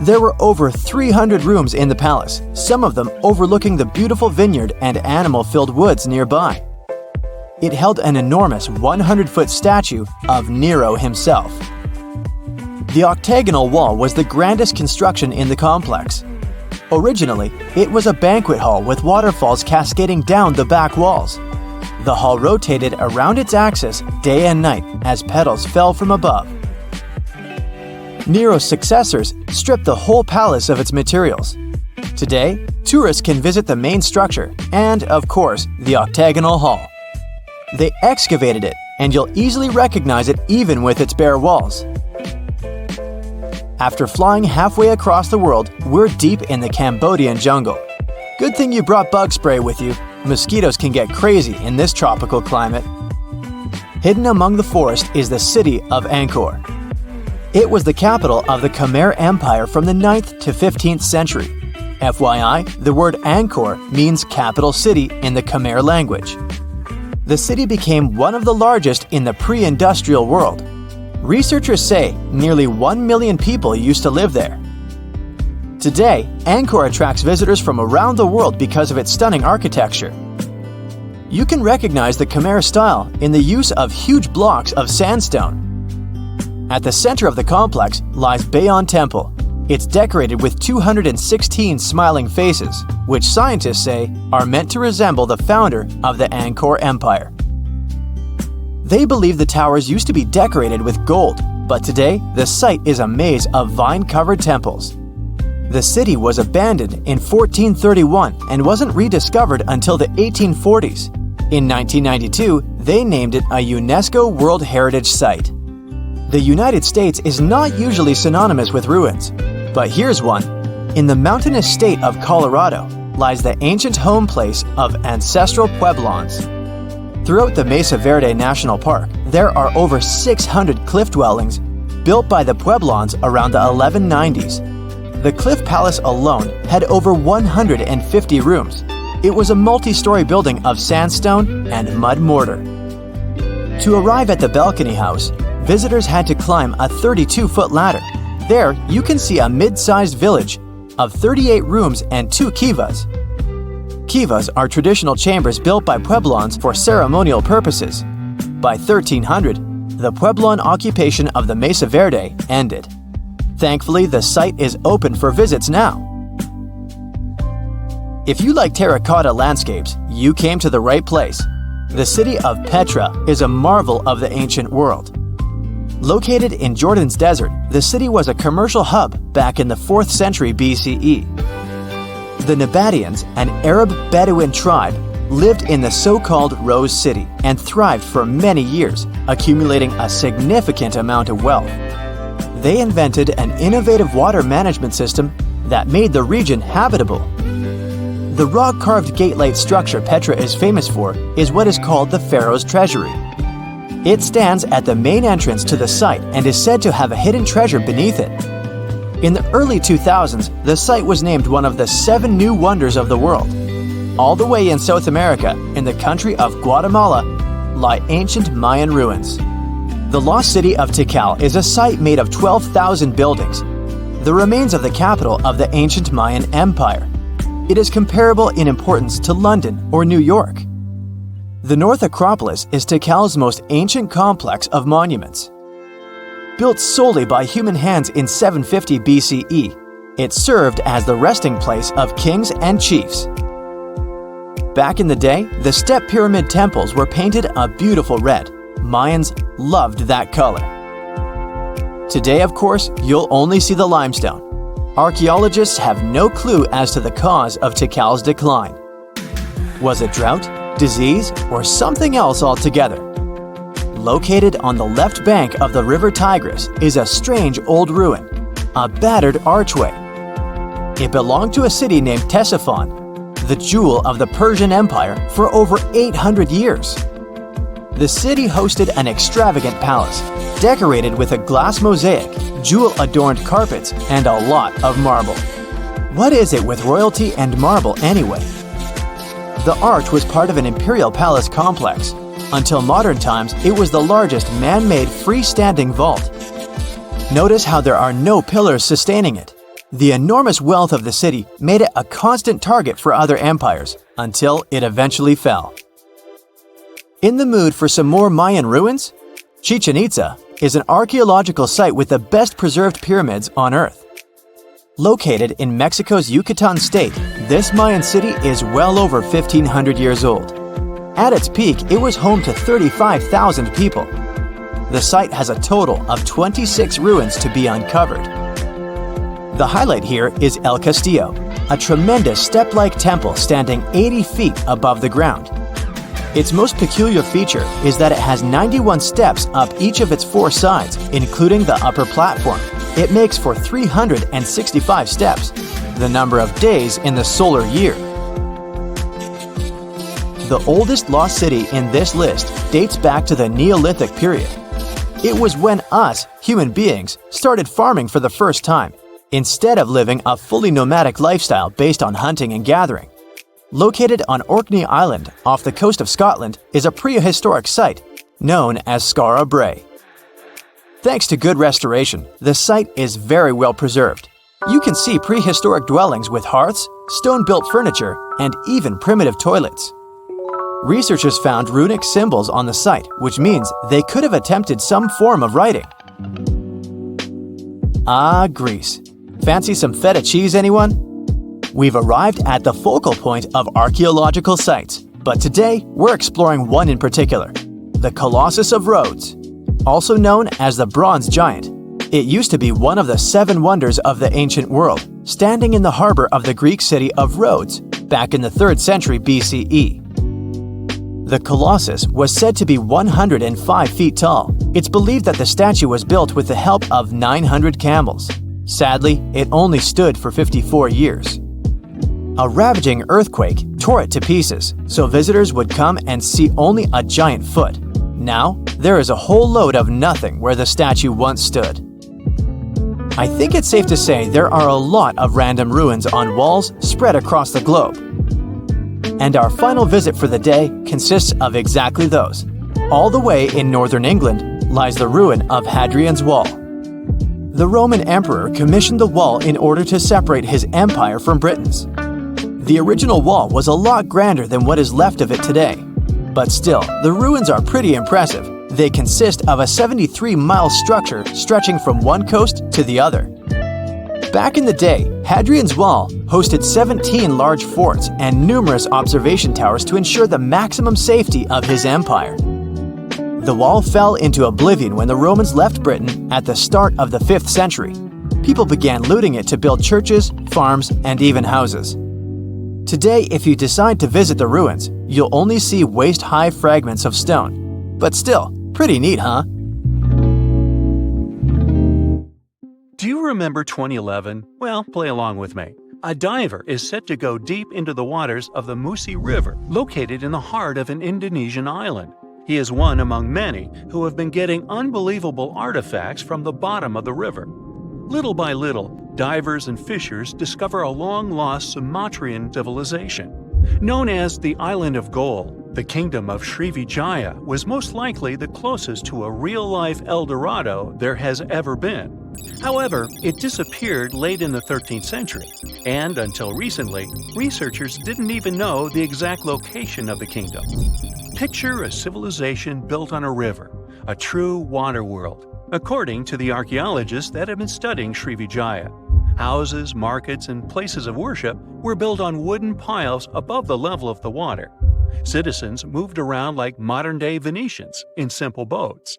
There were over 300 rooms in the palace, some of them overlooking the beautiful vineyard and animal-filled woods nearby. It held an enormous 100-foot statue of Nero himself. The octagonal wall was the grandest construction in the complex. Originally, it was a banquet hall with waterfalls cascading down the back walls. The hall rotated around its axis day and night as petals fell from above. Nero's successors stripped the whole palace of its materials. Today, tourists can visit the main structure and, of course, the octagonal hall. They excavated it, and you'll easily recognize it even with its bare walls. After flying halfway across the world, we're deep in the Cambodian jungle. Good thing you brought bug spray with you. Mosquitoes can get crazy in this tropical climate. Hidden among the forest is the city of Angkor. It was the capital of the Khmer Empire from the 9th to 15th century. FYI, the word Angkor means capital city in the Khmer language. The city became one of the largest in the pre-industrial world. Researchers say nearly 1 million people used to live there. Today, Angkor attracts visitors from around the world because of its stunning architecture. You can recognize the Khmer style in the use of huge blocks of sandstone. At the center of the complex lies Bayon Temple. It's decorated with 216 smiling faces, which scientists say are meant to resemble the founder of the Angkor Empire. They believe the towers used to be decorated with gold, but today the site is a maze of vine-covered temples. The city was abandoned in 1431 and wasn't rediscovered until the 1840s. In 1992, they named it a UNESCO World Heritage Site. The United States is not usually synonymous with ruins, but here's one. In the mountainous state of Colorado lies the ancient home place of ancestral Pueblans. Throughout the Mesa Verde National Park, there are over 600 cliff dwellings built by the Pueblans around the 1190s. The Cliff Palace alone had over 150 rooms. It was a multi-story building of sandstone and mud mortar. To arrive at the balcony house, visitors had to climb a 32-foot ladder. There, you can see a mid-sized village of 38 rooms and 2 kivas. Kivas are traditional chambers built by Pueblans for ceremonial purposes. By 1300, the Pueblan occupation of the Mesa Verde ended. Thankfully, the site is open for visits now. If you like terracotta landscapes, you came to the right place. The city of Petra is a marvel of the ancient world. Located in Jordan's desert, the city was a commercial hub back in the 4th century BCE. The Nabateans, an Arab Bedouin tribe, lived in the so-called Rose City and thrived for many years, accumulating a significant amount of wealth. They invented an innovative water management system that made the region habitable. The rock-carved gate-like structure Petra is famous for is what is called the Pharaoh's Treasury. It stands at the main entrance to the site and is said to have a hidden treasure beneath it. In the early 2000s, the site was named one of the 7 new wonders of the world. All the way in South America, in the country of Guatemala, lie ancient Mayan ruins. The lost city of Tikal is a site made of 12,000 buildings, the remains of the capital of the ancient Mayan Empire. It is comparable in importance to London or New York. The North Acropolis is Tikal's most ancient complex of monuments. Built solely by human hands in 750 BCE, it served as the resting place of kings and chiefs. Back in the day, the step pyramid temples were painted a beautiful red. Mayans loved that color. Today, of course, you'll only see the limestone. Archaeologists have no clue as to the cause of Tikal's decline. Was it drought, disease, or something else altogether? Located on the left bank of the river Tigris is a strange old ruin, a battered archway. It belonged to a city named Ctesiphon, the jewel of the Persian Empire for over 800 years. The city hosted an extravagant palace, decorated with a glass mosaic, jewel-adorned carpets, and a lot of marble. What is it with royalty and marble anyway? The arch was part of an imperial palace complex. Until modern times, it was the largest man-made freestanding vault. Notice how there are no pillars sustaining it. The enormous wealth of the city made it a constant target for other empires, until it eventually fell. In the mood for some more Mayan ruins? Chichen Itza is an archaeological site with the best preserved pyramids on Earth. Located in Mexico's Yucatan state, this Mayan city is well over 1,500 years old. At its peak, it was home to 35,000 people. The site has a total of 26 ruins to be uncovered. The highlight here is El Castillo, a tremendous step-like temple standing 80 feet above the ground. Its most peculiar feature is that it has 91 steps up each of its 4 sides, including the upper platform. It makes for 365 steps, the number of days in the solar year. The oldest lost city in this list dates back to the Neolithic period. It was when us, human beings, started farming for the first time, instead of living a fully nomadic lifestyle based on hunting and gathering. Located on Orkney Island off the coast of Scotland is a prehistoric site known as Skara Brae. Thanks to good restoration, the site is very well preserved. You can see prehistoric dwellings with hearths, stone-built furniture, and even primitive toilets. Researchers found runic symbols on the site, which means they could have attempted some form of writing. Ah, Greece. Fancy some feta cheese, anyone? We've arrived at the focal point of archaeological sites, but today we're exploring one in particular, the Colossus of Rhodes. Also known as the Bronze Giant, it used to be one of the 7 wonders of the ancient world, standing in the harbor of the Greek city of Rhodes back in the 3rd century BCE. The Colossus was said to be 105 feet tall. It's believed that the statue was built with the help of 900 camels. Sadly, it only stood for 54 years. A ravaging earthquake tore it to pieces, so visitors would come and see only a giant foot. Now, there is a whole load of nothing where the statue once stood. I think it's safe to say there are a lot of random ruins on walls spread across the globe. And our final visit for the day consists of exactly those. All the way in northern England lies the ruin of Hadrian's Wall. The Roman emperor commissioned the wall in order to separate his empire from Britain's. The original wall was a lot grander than what is left of it today. But still, the ruins are pretty impressive. They consist of a 73-mile structure stretching from one coast to the other. Back in the day, Hadrian's Wall hosted 17 large forts and numerous observation towers to ensure the maximum safety of his empire. The wall fell into oblivion when the Romans left Britain at the start of the 5th century. People began looting it to build churches, farms, and even houses. Today, if you decide to visit the ruins, you'll only see waist-high fragments of stone. But still, pretty neat, huh? Do you remember 2011? Well, play along with me. A diver is set to go deep into the waters of the Musi River, located in the heart of an Indonesian island. He is one among many who have been getting unbelievable artifacts from the bottom of the river. Little by little, divers and fishers discover a long-lost Sumatran civilization. Known as the Island of Gold, the kingdom of Srivijaya was most likely the closest to a real-life El Dorado there has ever been. However, it disappeared late in the 13th century, and until recently, researchers didn't even know the exact location of the kingdom. Picture a civilization built on a river, a true water world, according to the archaeologists that have been studying Srivijaya. Houses, markets, and places of worship were built on wooden piles above the level of the water. Citizens moved around like modern-day Venetians in simple boats.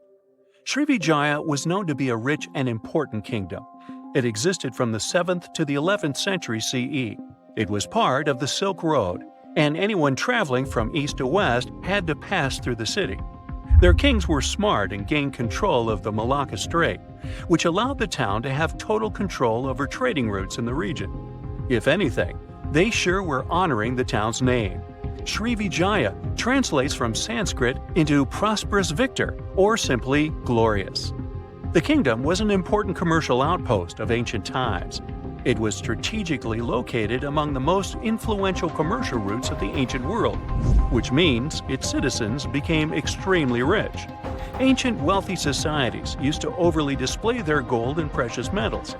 Srivijaya was known to be a rich and important kingdom. It existed from the 7th to the 11th century CE. It was part of the Silk Road, and anyone traveling from east to west had to pass through the city. Their kings were smart and gained control of the Malacca Strait, which allowed the town to have total control over trading routes in the region. If anything, they sure were honoring the town's name. Srivijaya translates from Sanskrit into prosperous victor, or simply glorious. The kingdom was an important commercial outpost of ancient times. It was strategically located among the most influential commercial routes of the ancient world, which means its citizens became extremely rich. Ancient wealthy societies used to overly display their gold and precious metals.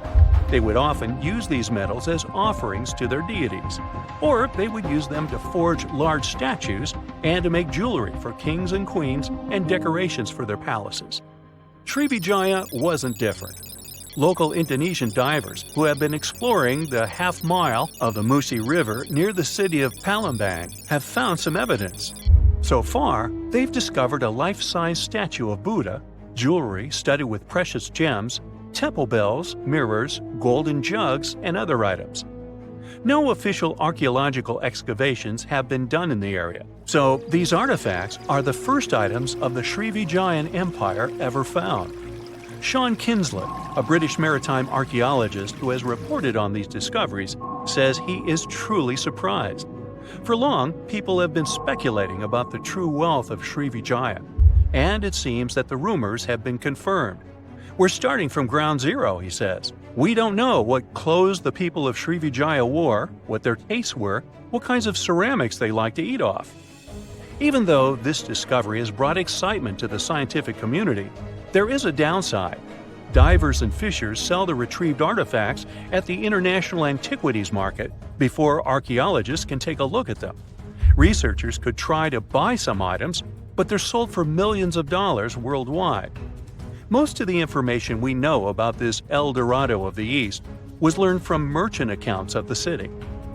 They would often use these metals as offerings to their deities, or they would use them to forge large statues and to make jewelry for kings and queens and decorations for their palaces. Srivijaya wasn't different. Local Indonesian divers who have been exploring the half-mile of the Musi River near the city of Palembang have found some evidence. So far, they've discovered a life-size statue of Buddha, jewelry studded with precious gems, temple bells, mirrors, golden jugs, and other items. No official archaeological excavations have been done in the area, so these artifacts are the first items of the Srivijayan Empire ever found. Sean Kinsley, a British maritime archaeologist who has reported on these discoveries, says he is truly surprised. For long, people have been speculating about the true wealth of Srivijaya, and it seems that the rumors have been confirmed. We're starting from ground zero, he says. We don't know what clothes the people of Srivijaya wore, what their tastes were, what kinds of ceramics they like to eat off. Even though this discovery has brought excitement to the scientific community, there is a downside. Divers and fishers sell the retrieved artifacts at the International Antiquities Market before archaeologists can take a look at them. Researchers could try to buy some items, but they're sold for millions of dollars worldwide. Most of the information we know about this El Dorado of the East was learned from merchant accounts of the city.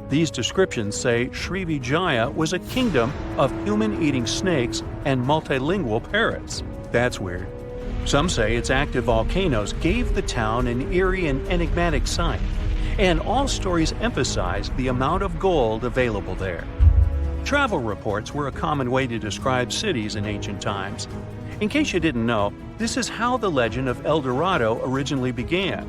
These descriptions say Srivijaya was a kingdom of human-eating snakes and multilingual parrots. That's weird. Some say its active volcanoes gave the town an eerie and enigmatic sight, and all stories emphasize the amount of gold available there. Travel reports were a common way to describe cities in ancient times. In case you didn't know, this is how the legend of El Dorado originally began.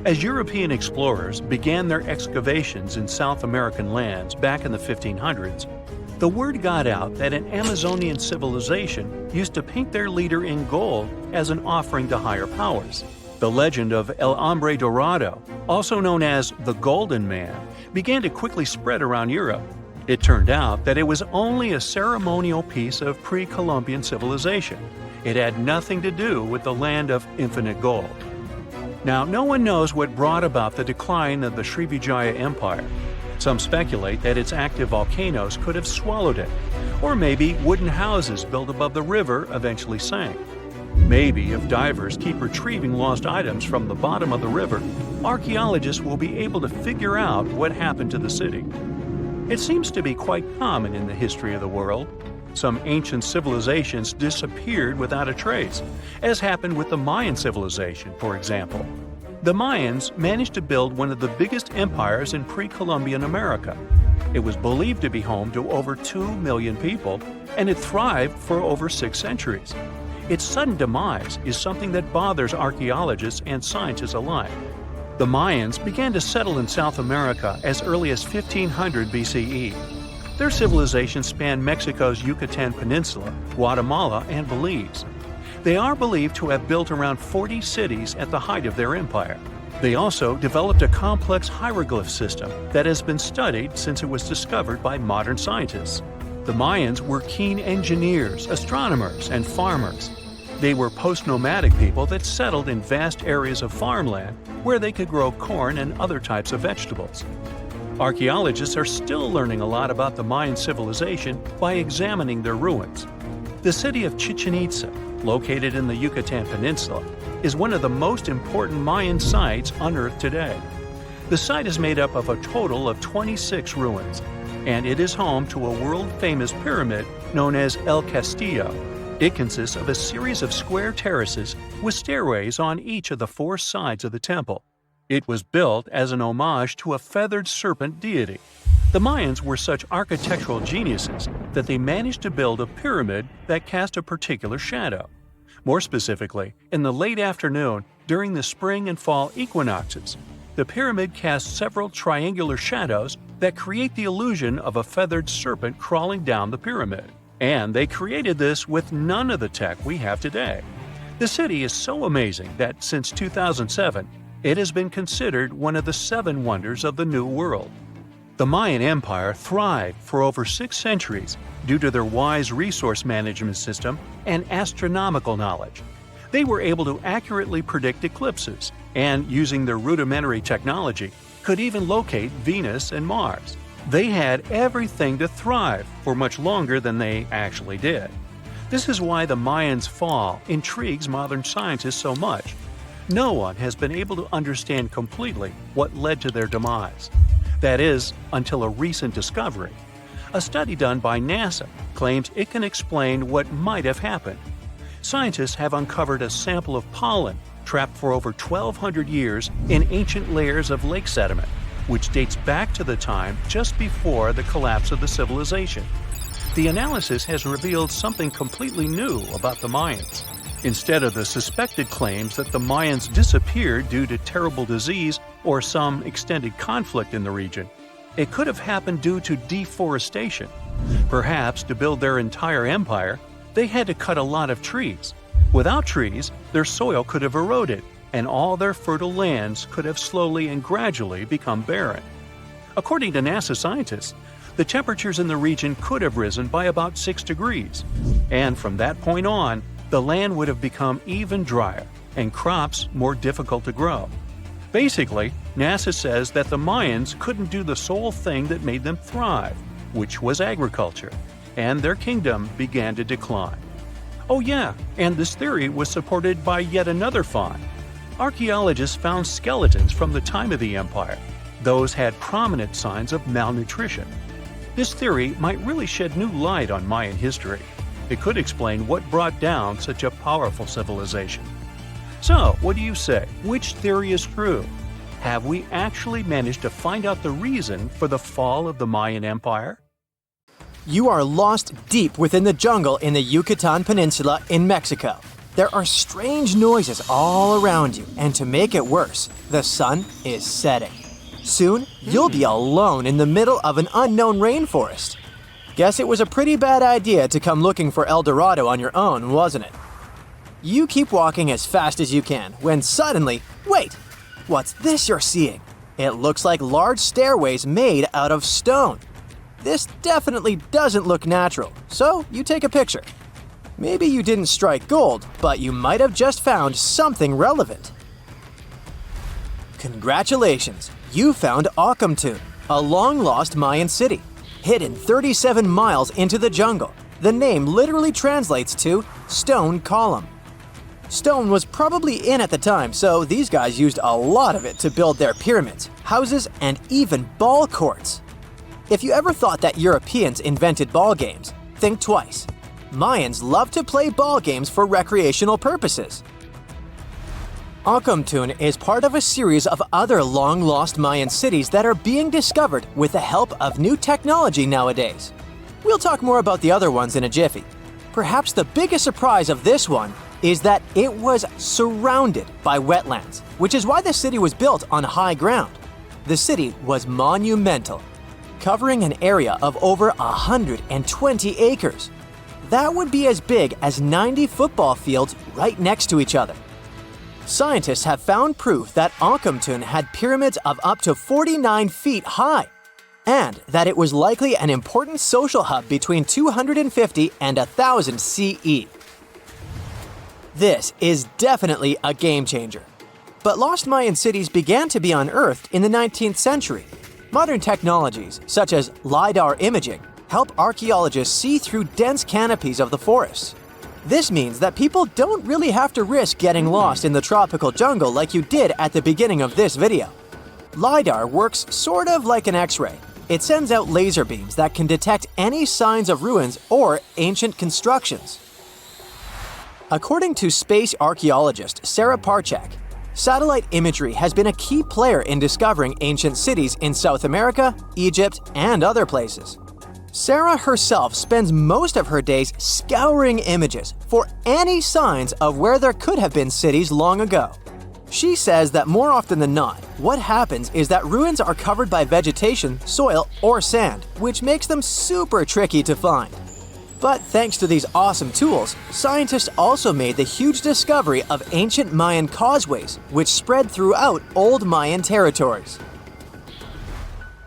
As European explorers began their excavations in South American lands back in the 1500s, the word got out that an Amazonian civilization used to paint their leader in gold as an offering to higher powers. The legend of El Hombre Dorado, also known as the Golden Man, began to quickly spread around Europe. It turned out that it was only a ceremonial piece of pre-Columbian civilization. It had nothing to do with the land of infinite gold. Now, no one knows what brought about the decline of the Srivijaya Empire. Some speculate that its active volcanoes could have swallowed it, or maybe wooden houses built above the river eventually sank. Maybe if divers keep retrieving lost items from the bottom of the river, archaeologists will be able to figure out what happened to the city. It seems to be quite common in the history of the world. Some ancient civilizations disappeared without a trace, as happened with the Mayan civilization, for example. The Mayans managed to build one of the biggest empires in pre-Columbian America. It was believed to be home to over 2 million people, and it thrived for over 6 centuries. Its sudden demise is something that bothers archaeologists and scientists alike. The Mayans began to settle in South America as early as 1500 BCE. Their civilization spanned Mexico's Yucatan Peninsula, Guatemala, and Belize. They are believed to have built around 40 cities at the height of their empire. They also developed a complex hieroglyph system that has been studied since it was discovered by modern scientists. The Mayans were keen engineers, astronomers, and farmers. They were post-nomadic people that settled in vast areas of farmland where they could grow corn and other types of vegetables. Archaeologists are still learning a lot about the Mayan civilization by examining their ruins. The city of Chichen Itza, located in the Yucatan Peninsula, is one of the most important Mayan sites on Earth today. The site is made up of a total of 26 ruins, and it is home to a world-famous pyramid known as El Castillo. It consists of a series of square terraces with stairways on each of the 4 sides of the temple. It was built as an homage to a feathered serpent deity. The Mayans were such architectural geniuses that they managed to build a pyramid that cast a particular shadow. More specifically, in the late afternoon during the spring and fall equinoxes, the pyramid casts several triangular shadows that create the illusion of a feathered serpent crawling down the pyramid. And they created this with none of the tech we have today. The city is so amazing that since 2007, it has been considered one of the 7 wonders of the New World. The Mayan Empire thrived for over 6 centuries due to their wise resource management system and astronomical knowledge. They were able to accurately predict eclipses and, using their rudimentary technology, could even locate Venus and Mars. They had everything to thrive for much longer than they actually did. This is why the Mayans' fall intrigues modern scientists so much. No one has been able to understand completely what led to their demise. That is, until a recent discovery. A study done by NASA claims it can explain what might have happened. Scientists have uncovered a sample of pollen trapped for over 1,200 years in ancient layers of lake sediment, which dates back to the time just before the collapse of the civilization. The analysis has revealed something completely new about the Mayans. Instead of the suspected claims that the Mayans disappeared due to terrible disease or some extended conflict in the region, it could have happened due to deforestation. Perhaps to build their entire empire, they had to cut a lot of trees. Without trees, their soil could have eroded, and all their fertile lands could have slowly and gradually become barren. According to NASA scientists, the temperatures in the region could have risen by about 6 degrees, and from that point on, the land would have become even drier and crops more difficult to grow. Basically, NASA says that the Mayans couldn't do the sole thing that made them thrive, which was agriculture, and their kingdom began to decline. Oh yeah, and this theory was supported by yet another find. Archaeologists found skeletons from the time of the empire. Those had prominent signs of malnutrition. This theory might really shed new light on Mayan history. It could explain what brought down such a powerful civilization. So, what do you say? Which theory is true? Have we actually managed to find out the reason for the fall of the Mayan Empire? You are lost deep within the jungle in the Yucatan Peninsula in Mexico. There are strange noises all around you, and to make it worse, the sun is setting. Soon, you'll be alone in the middle of an unknown rainforest. Guess it was a pretty bad idea to come looking for El Dorado on your own, wasn't it? You keep walking as fast as you can when suddenly, wait! What's this you're seeing? It looks like large stairways made out of stone. This definitely doesn't look natural, so you take a picture. Maybe you didn't strike gold, but you might have just found something relevant. Congratulations! You found Akamtun, a long-lost Mayan city. Hidden 37 miles into the jungle, the name literally translates to stone column. Stone was probably in at the time, so these guys used a lot of it to build their pyramids, houses, and even ball courts. If you ever thought that Europeans invented ball games, think twice. Mayans loved to play ball games for recreational purposes. Akamtun is part of a series of other long-lost Mayan cities that are being discovered with the help of new technology nowadays. We'll talk more about the other ones in a jiffy. Perhaps the biggest surprise of this one is that it was surrounded by wetlands, which is why the city was built on high ground. The city was monumental, covering an area of over 120 acres. That would be as big as 90 football fields right next to each other. Scientists have found proof that Akamtun had pyramids of up to 49 feet high, and that it was likely an important social hub between 250 and 1000 CE. This is definitely a game changer. But lost Mayan cities began to be unearthed in the 19th century. Modern technologies, such as LiDAR imaging, help archaeologists see through dense canopies of the forests. This means that people don't really have to risk getting lost in the tropical jungle like you did at the beginning of this video. LiDAR works sort of like an X-ray. It sends out laser beams that can detect any signs of ruins or ancient constructions. According to space archaeologist Sarah Parchak, satellite imagery has been a key player in discovering ancient cities in South America, Egypt, and other places. Sarah herself spends most of her days scouring images for any signs of where there could have been cities long ago. She says that more often than not, what happens is that ruins are covered by vegetation, soil, or sand, which makes them super tricky to find. But thanks to these awesome tools, scientists also made the huge discovery of ancient Mayan causeways, which spread throughout old Mayan territories.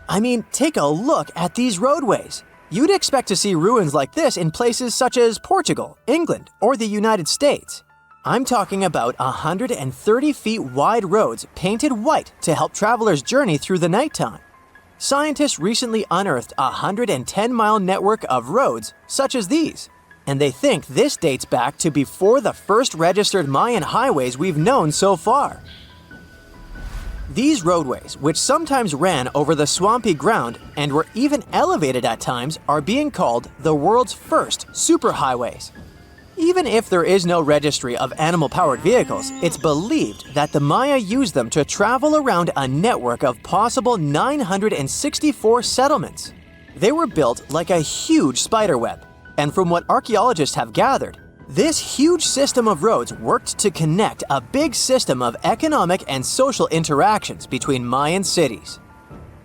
I mean, take a look at these roadways. You'd expect to see ruins like this in places such as Portugal, England, or the United States. I'm talking about 130 feet wide roads painted white to help travelers journey through the nighttime. Scientists recently unearthed a 110-mile network of roads such as these, and they think this dates back to before the first registered Mayan highways we've known so far. These roadways, which sometimes ran over the swampy ground and were even elevated at times, are being called the world's first superhighways. Even if there is no registry of animal-powered vehicles, it's believed that the Maya used them to travel around a network of possible 964 settlements. They were built like a huge spiderweb, and from what archaeologists have gathered, this huge system of roads worked to connect a big system of economic and social interactions between Mayan cities.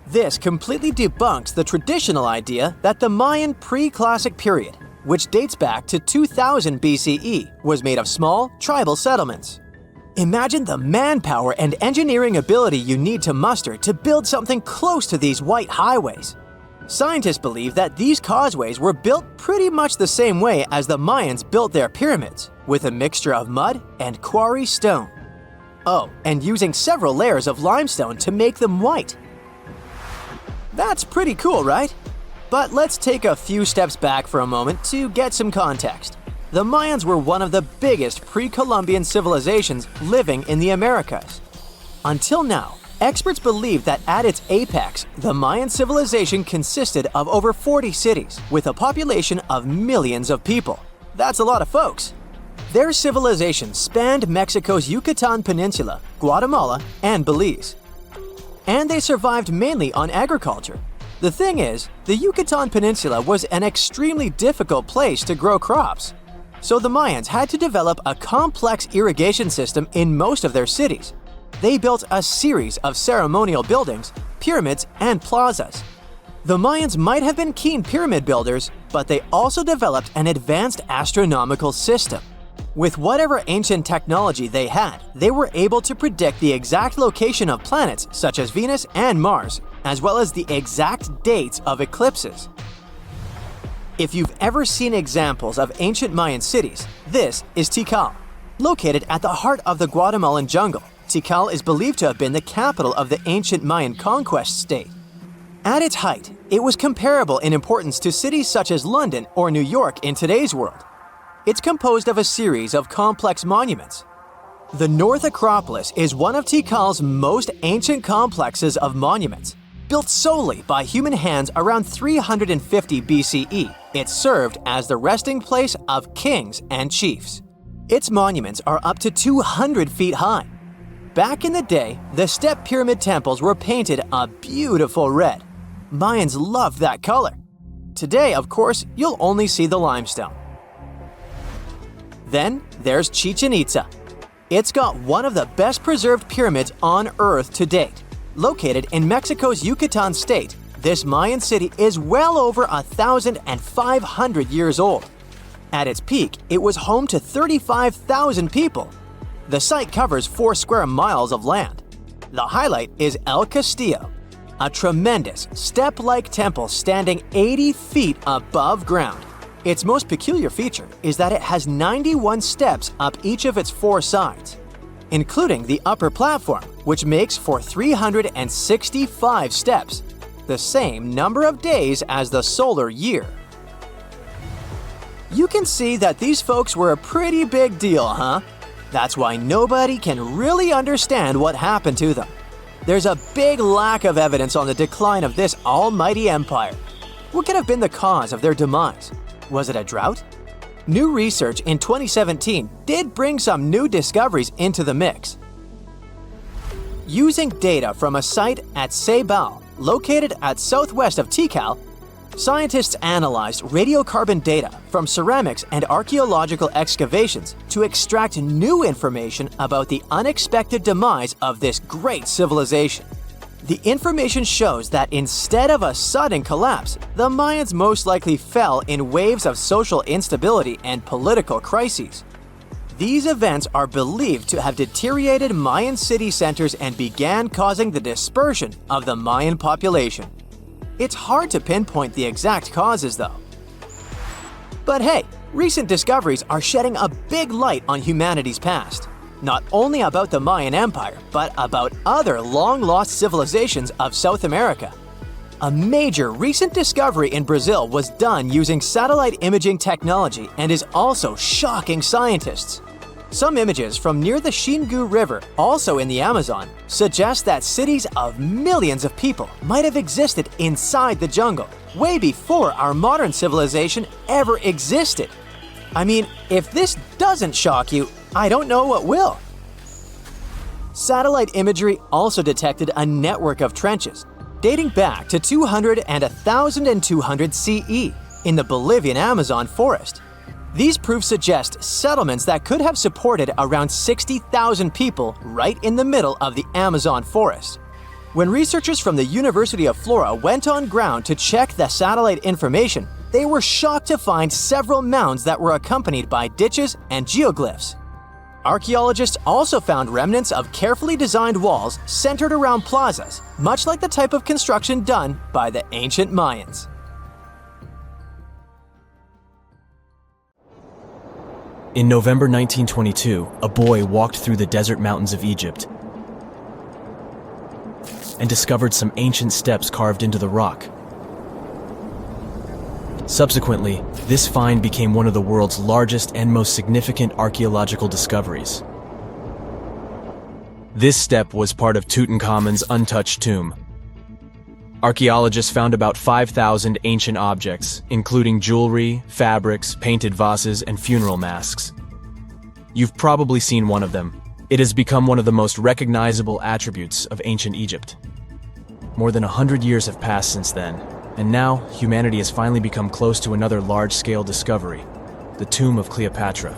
This completely debunks the traditional idea that the Mayan pre-classic period, which dates back to 2000 BCE, was made of small, tribal settlements. Imagine the manpower and engineering ability you need to muster to build something close to these white highways. Scientists believe that these causeways were built pretty much the same way as the Mayans built their pyramids, with a mixture of mud and quarry stone. Oh, and using several layers of limestone to make them white. That's pretty cool, right? But let's take a few steps back for a moment to get some context. The Mayans were one of the biggest pre-Columbian civilizations living in the Americas. Until now, experts believe that at its apex, the Mayan civilization consisted of over 40 cities with a population of millions of people. That's a lot of folks. Their civilization spanned Mexico's Yucatan Peninsula, Guatemala, and Belize. And they survived mainly on agriculture. The thing is, the Yucatan Peninsula was an extremely difficult place to grow crops. So the Mayans had to develop a complex irrigation system in most of their cities. They built a series of ceremonial buildings, pyramids, and plazas. The Mayans might have been keen pyramid builders, but they also developed an advanced astronomical system. With whatever ancient technology they had, they were able to predict the exact location of planets such as Venus and Mars, as well as the exact dates of eclipses. If you've ever seen examples of ancient Mayan cities, this is Tikal. Located at the heart of the Guatemalan jungle, Tikal is believed to have been the capital of the ancient Mayan conquest state. At its height, it was comparable in importance to cities such as London or New York in today's world. It's composed of a series of complex monuments. The North Acropolis is one of Tikal's most ancient complexes of monuments. Built solely by human hands around 350 BCE, it served as the resting place of kings and chiefs. Its monuments are up to 200 feet high. Back in the day, the step pyramid temples were painted a beautiful red. Mayans loved that color. Today, of course, you'll only see the limestone. Then there's Chichen Itza. It's got one of the best preserved pyramids on Earth to date. Located in Mexico's Yucatan state, this Mayan city is well over 1,500 years old. At its peak, it was home to 35,000 people. The site covers 4 square miles of land. The highlight is El Castillo, a tremendous step-like temple standing 80 feet above ground. Its most peculiar feature is that it has 91 steps up each of its 4 sides, including the upper platform, which makes for 365 steps, the same number of days as the solar year. You can see that these folks were a pretty big deal, huh? That's why nobody can really understand what happened to them. There's a big lack of evidence on the decline of this almighty empire. What could have been the cause of their demise? Was it a drought? New research in 2017 did bring some new discoveries into the mix. Using data from a site at Ceibal, located at southwest of Tikal, scientists analyzed radiocarbon data from ceramics and archaeological excavations to extract new information about the unexpected demise of this great civilization. The information shows that instead of a sudden collapse, the Mayans most likely fell in waves of social instability and political crises. These events are believed to have deteriorated Mayan city centers and began causing the dispersion of the Mayan population. It's hard to pinpoint the exact causes, though. But hey, recent discoveries are shedding a big light on humanity's past. Not only about the Mayan Empire, but about other long-lost civilizations of South America. A major recent discovery in Brazil was done using satellite imaging technology and is also shocking scientists. Some images from near the Xingu River, also in the Amazon, suggest that cities of millions of people might have existed inside the jungle, way before our modern civilization ever existed. I mean, if this doesn't shock you, I don't know what will. Satellite imagery also detected a network of trenches dating back to 200 and 1200 CE in the Bolivian Amazon forest. These proofs suggest settlements that could have supported around 60,000 people right in the middle of the Amazon forest. When researchers from the University of Florida went on ground to check the satellite information, they were shocked to find several mounds that were accompanied by ditches and geoglyphs. Archaeologists also found remnants of carefully designed walls centered around plazas, much like the type of construction done by the ancient Mayans. In November 1922, a boy walked through the desert mountains of Egypt and discovered some ancient steps carved into the rock. Subsequently, this find became one of the world's largest and most significant archaeological discoveries. This step was part of Tutankhamun's untouched tomb. Archaeologists found about 5,000 ancient objects, including jewelry, fabrics, painted vases, and funeral masks. You've probably seen one of them. It has become one of the most recognizable attributes of ancient Egypt. More than 100 years have passed since then, and now humanity has finally become close to another large-scale discovery, the tomb of Cleopatra.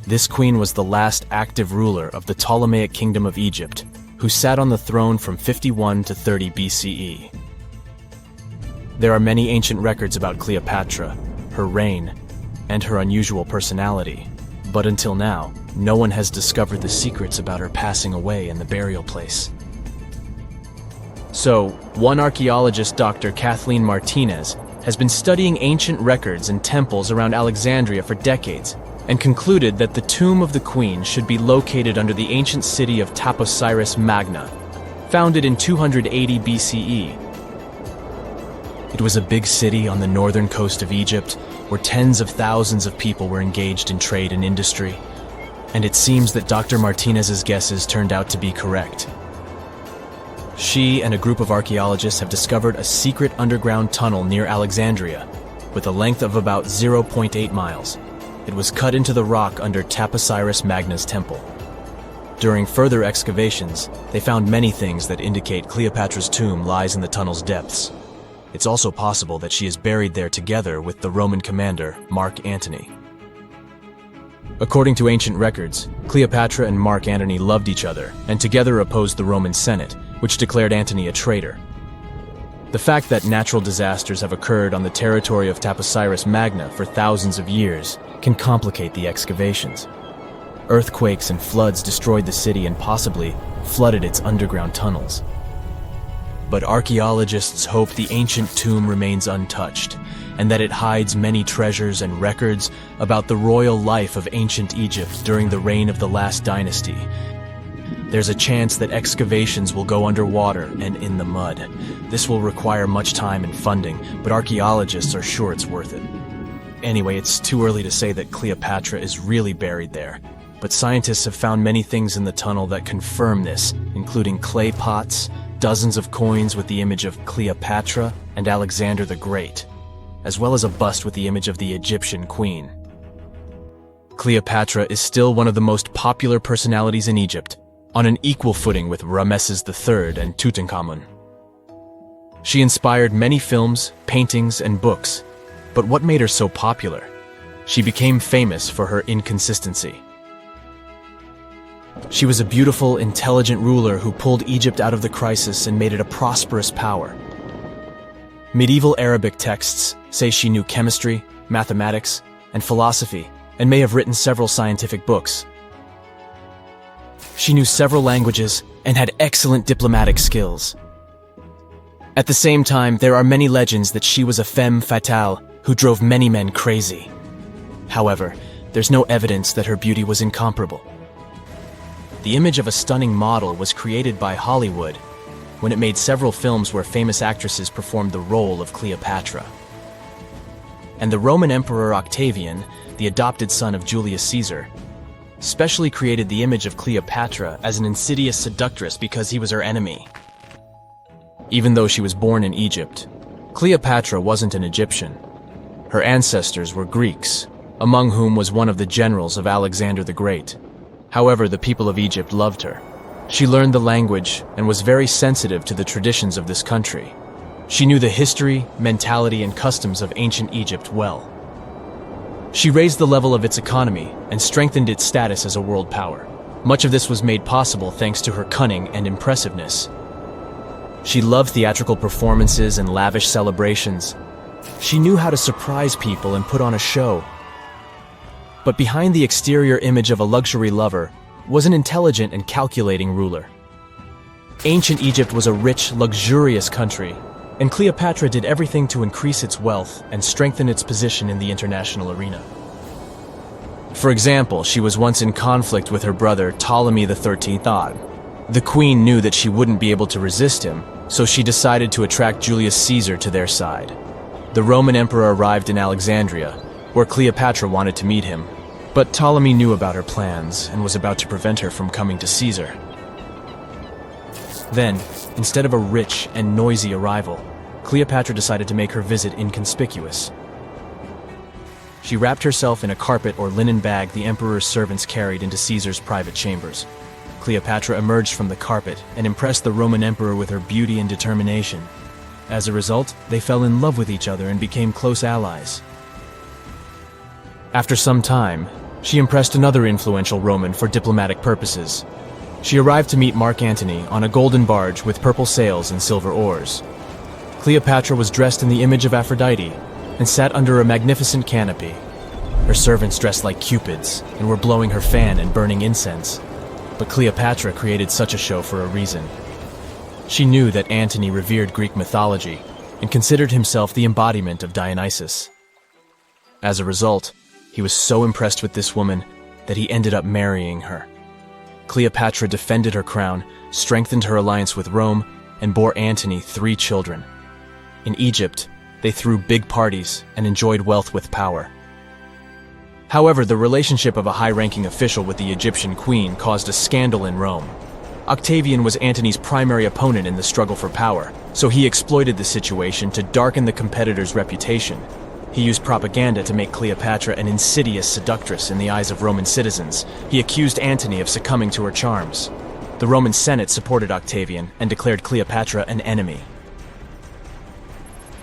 This queen was the last active ruler of the Ptolemaic Kingdom of Egypt, who sat on the throne from 51 to 30 BCE. There are many ancient records about Cleopatra, her reign, and her unusual personality, but until now, no one has discovered the secrets about her passing away in the burial place. So, one archaeologist, Dr. Kathleen Martinez, has been studying ancient records and temples around Alexandria for decades and concluded that the tomb of the queen should be located under the ancient city of Taposiris Magna, founded in 280 BCE. It was a big city on the northern coast of Egypt where tens of thousands of people were engaged in trade and industry, and it seems that Dr. Martinez's guesses turned out to be correct. She and a group of archaeologists have discovered a secret underground tunnel near Alexandria with a length of about 0.8 miles. It was cut into the rock under Taposiris Magna's temple. During further excavations, they found many things that indicate Cleopatra's tomb lies in the tunnel's depths. It's also possible that she is buried there together with the Roman commander, Mark Antony. According to ancient records, Cleopatra and Mark Antony loved each other and together opposed the Roman Senate, which declared Antony a traitor. The fact that natural disasters have occurred on the territory of Taposiris Magna for thousands of years can complicate the excavations. Earthquakes and floods destroyed the city and possibly flooded its underground tunnels. But archaeologists hope the ancient tomb remains untouched, and that it hides many treasures and records about the royal life of ancient Egypt during the reign of the last dynasty. There's a chance that excavations will go underwater and in the mud. This will require much time and funding, but archaeologists are sure it's worth it. Anyway, it's too early to say that Cleopatra is really buried there, but scientists have found many things in the tunnel that confirm this, including clay pots, dozens of coins with the image of Cleopatra and Alexander the Great, as well as a bust with the image of the Egyptian queen. Cleopatra is still one of the most popular personalities in Egypt, on an equal footing with Ramesses III and Tutankhamun. She inspired many films, paintings, and books, but what made her so popular? She became famous for her inconsistency. She was a beautiful, intelligent ruler who pulled Egypt out of the crisis and made it a prosperous power. Medieval Arabic texts say she knew chemistry, mathematics, and philosophy, and may have written several scientific books. She knew several languages and had excellent diplomatic skills. At the same time, there are many legends that she was a femme fatale who drove many men crazy. However, there's no evidence that her beauty was incomparable. The image of a stunning model was created by Hollywood when it made several films where famous actresses performed the role of Cleopatra. And the Roman Emperor Octavian, the adopted son of Julius Caesar, specially created the image of Cleopatra as an insidious seductress because he was her enemy. Even though she was born in Egypt, Cleopatra wasn't an Egyptian. Her ancestors were Greeks, among whom was one of the generals of Alexander the Great. However, the people of Egypt loved her. She learned the language and was very sensitive to the traditions of this country. She knew the history, mentality, and customs of ancient Egypt well. She raised the level of its economy and strengthened its status as a world power. Much of this was made possible thanks to her cunning and impressiveness. She loved theatrical performances and lavish celebrations. She knew how to surprise people and put on a show. But behind the exterior image of a luxury lover was an intelligent and calculating ruler. Ancient Egypt was a rich, luxurious country, and Cleopatra did everything to increase its wealth and strengthen its position in the international arena. For example, she was once in conflict with her brother Ptolemy XIII Od. The queen knew that she wouldn't be able to resist him, so she decided to attract Julius Caesar to their side. The Roman emperor arrived in Alexandria, where Cleopatra wanted to meet him, but Ptolemy knew about her plans and was about to prevent her from coming to Caesar. Then, instead of a rich and noisy arrival, Cleopatra decided to make her visit inconspicuous. She wrapped herself in a carpet or linen bag the emperor's servants carried into Caesar's private chambers. Cleopatra emerged from the carpet and impressed the Roman emperor with her beauty and determination. As a result, they fell in love with each other and became close allies. After some time, she impressed another influential Roman for diplomatic purposes. She arrived to meet Mark Antony on a golden barge with purple sails and silver oars. Cleopatra was dressed in the image of Aphrodite and sat under a magnificent canopy. Her servants dressed like cupids and were blowing her fan and burning incense. But Cleopatra created such a show for a reason. She knew that Antony revered Greek mythology and considered himself the embodiment of Dionysus. As a result, he was so impressed with this woman that he ended up marrying her. Cleopatra defended her crown, strengthened her alliance with Rome, and bore Antony 3 children. In Egypt, they threw big parties and enjoyed wealth with power. However, the relationship of a high-ranking official with the Egyptian queen caused a scandal in Rome. Octavian was Antony's primary opponent in the struggle for power, so he exploited the situation to darken the competitor's reputation. He used propaganda to make Cleopatra an insidious seductress in the eyes of Roman citizens. He accused Antony of succumbing to her charms. The Roman Senate supported Octavian and declared Cleopatra an enemy.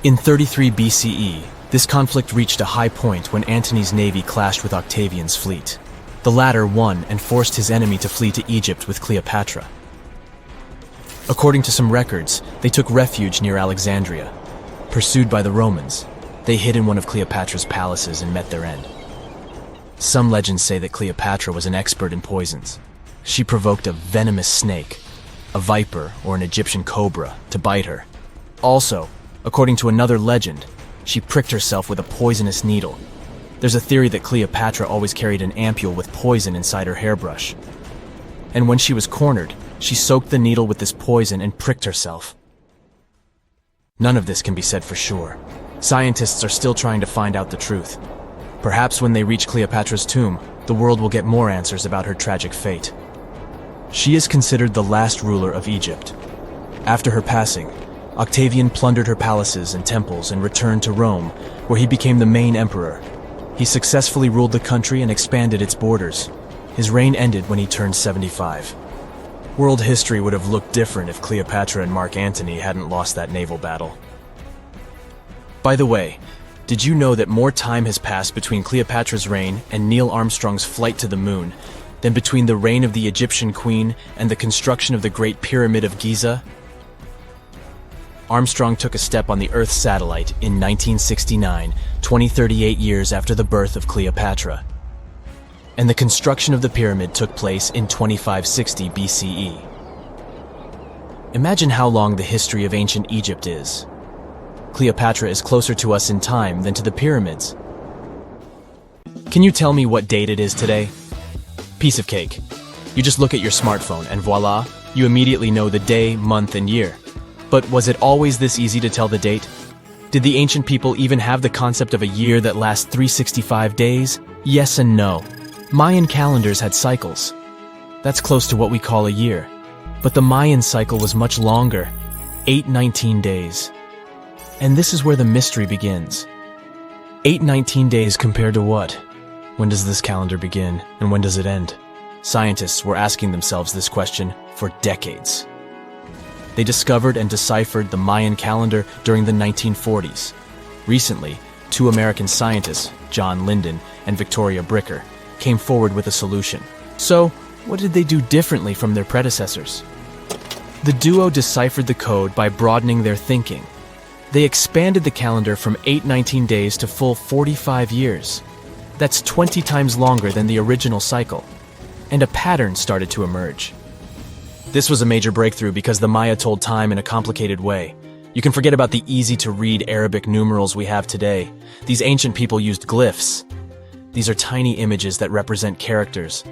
In 33 BCE, this conflict reached a high point when Antony's navy clashed with Octavian's fleet. The latter won and forced his enemy to flee to Egypt with Cleopatra. According to some records, they took refuge near Alexandria. Pursued by the Romans, they hid in one of Cleopatra's palaces and met their end. Some legends say that Cleopatra was an expert in poisons. She provoked a venomous snake, a viper or an Egyptian cobra, to bite her. Also, according to another legend, she pricked herself with a poisonous needle. There's a theory that Cleopatra always carried an ampule with poison inside her hairbrush. And when she was cornered, she soaked the needle with this poison and pricked herself. None of this can be said for sure. Scientists are still trying to find out the truth. Perhaps when they reach Cleopatra's tomb, the world will get more answers about her tragic fate. She is considered the last ruler of Egypt. After her passing, Octavian plundered her palaces and temples and returned to Rome, where he became the main emperor. He successfully ruled the country and expanded its borders. His reign ended when he turned 75. World history would have looked different if Cleopatra and Mark Antony hadn't lost that naval battle. By the way, did you know that more time has passed between Cleopatra's reign and Neil Armstrong's flight to the moon than between the reign of the Egyptian queen and the construction of the Great Pyramid of Giza? Armstrong took a step on the Earth satellite in 1969, 38 years after the birth of Cleopatra. And the construction of the pyramid took place in 2560 BCE. Imagine how long the history of ancient Egypt is. Cleopatra is closer to us in time than to the pyramids. Can you tell me what date it is today? Piece of cake. You just look at your smartphone and voila, you immediately know the day, month, and year. But was it always this easy to tell the date? Did the ancient people even have the concept of a year that lasts 365 days? Yes and no. Mayan calendars had cycles. That's close to what we call a year. But the Mayan cycle was much longer, 819 days. And this is where the mystery begins. 819 days compared to what? When does this calendar begin, and when does it end? Scientists were asking themselves this question for decades. They discovered and deciphered the Mayan calendar during the 1940s. Recently, two American scientists, John Linden and Victoria Bricker, came forward with a solution. So, what did they do differently from their predecessors? The duo deciphered the code by broadening their thinking. They expanded the calendar from 819 days to full 45 years. That's 20 times longer than the original cycle. And a pattern started to emerge. This was a major breakthrough because the Maya told time in a complicated way. You can forget about the easy-to-read Arabic numerals we have today. These ancient people used glyphs. These are tiny images that represent characters,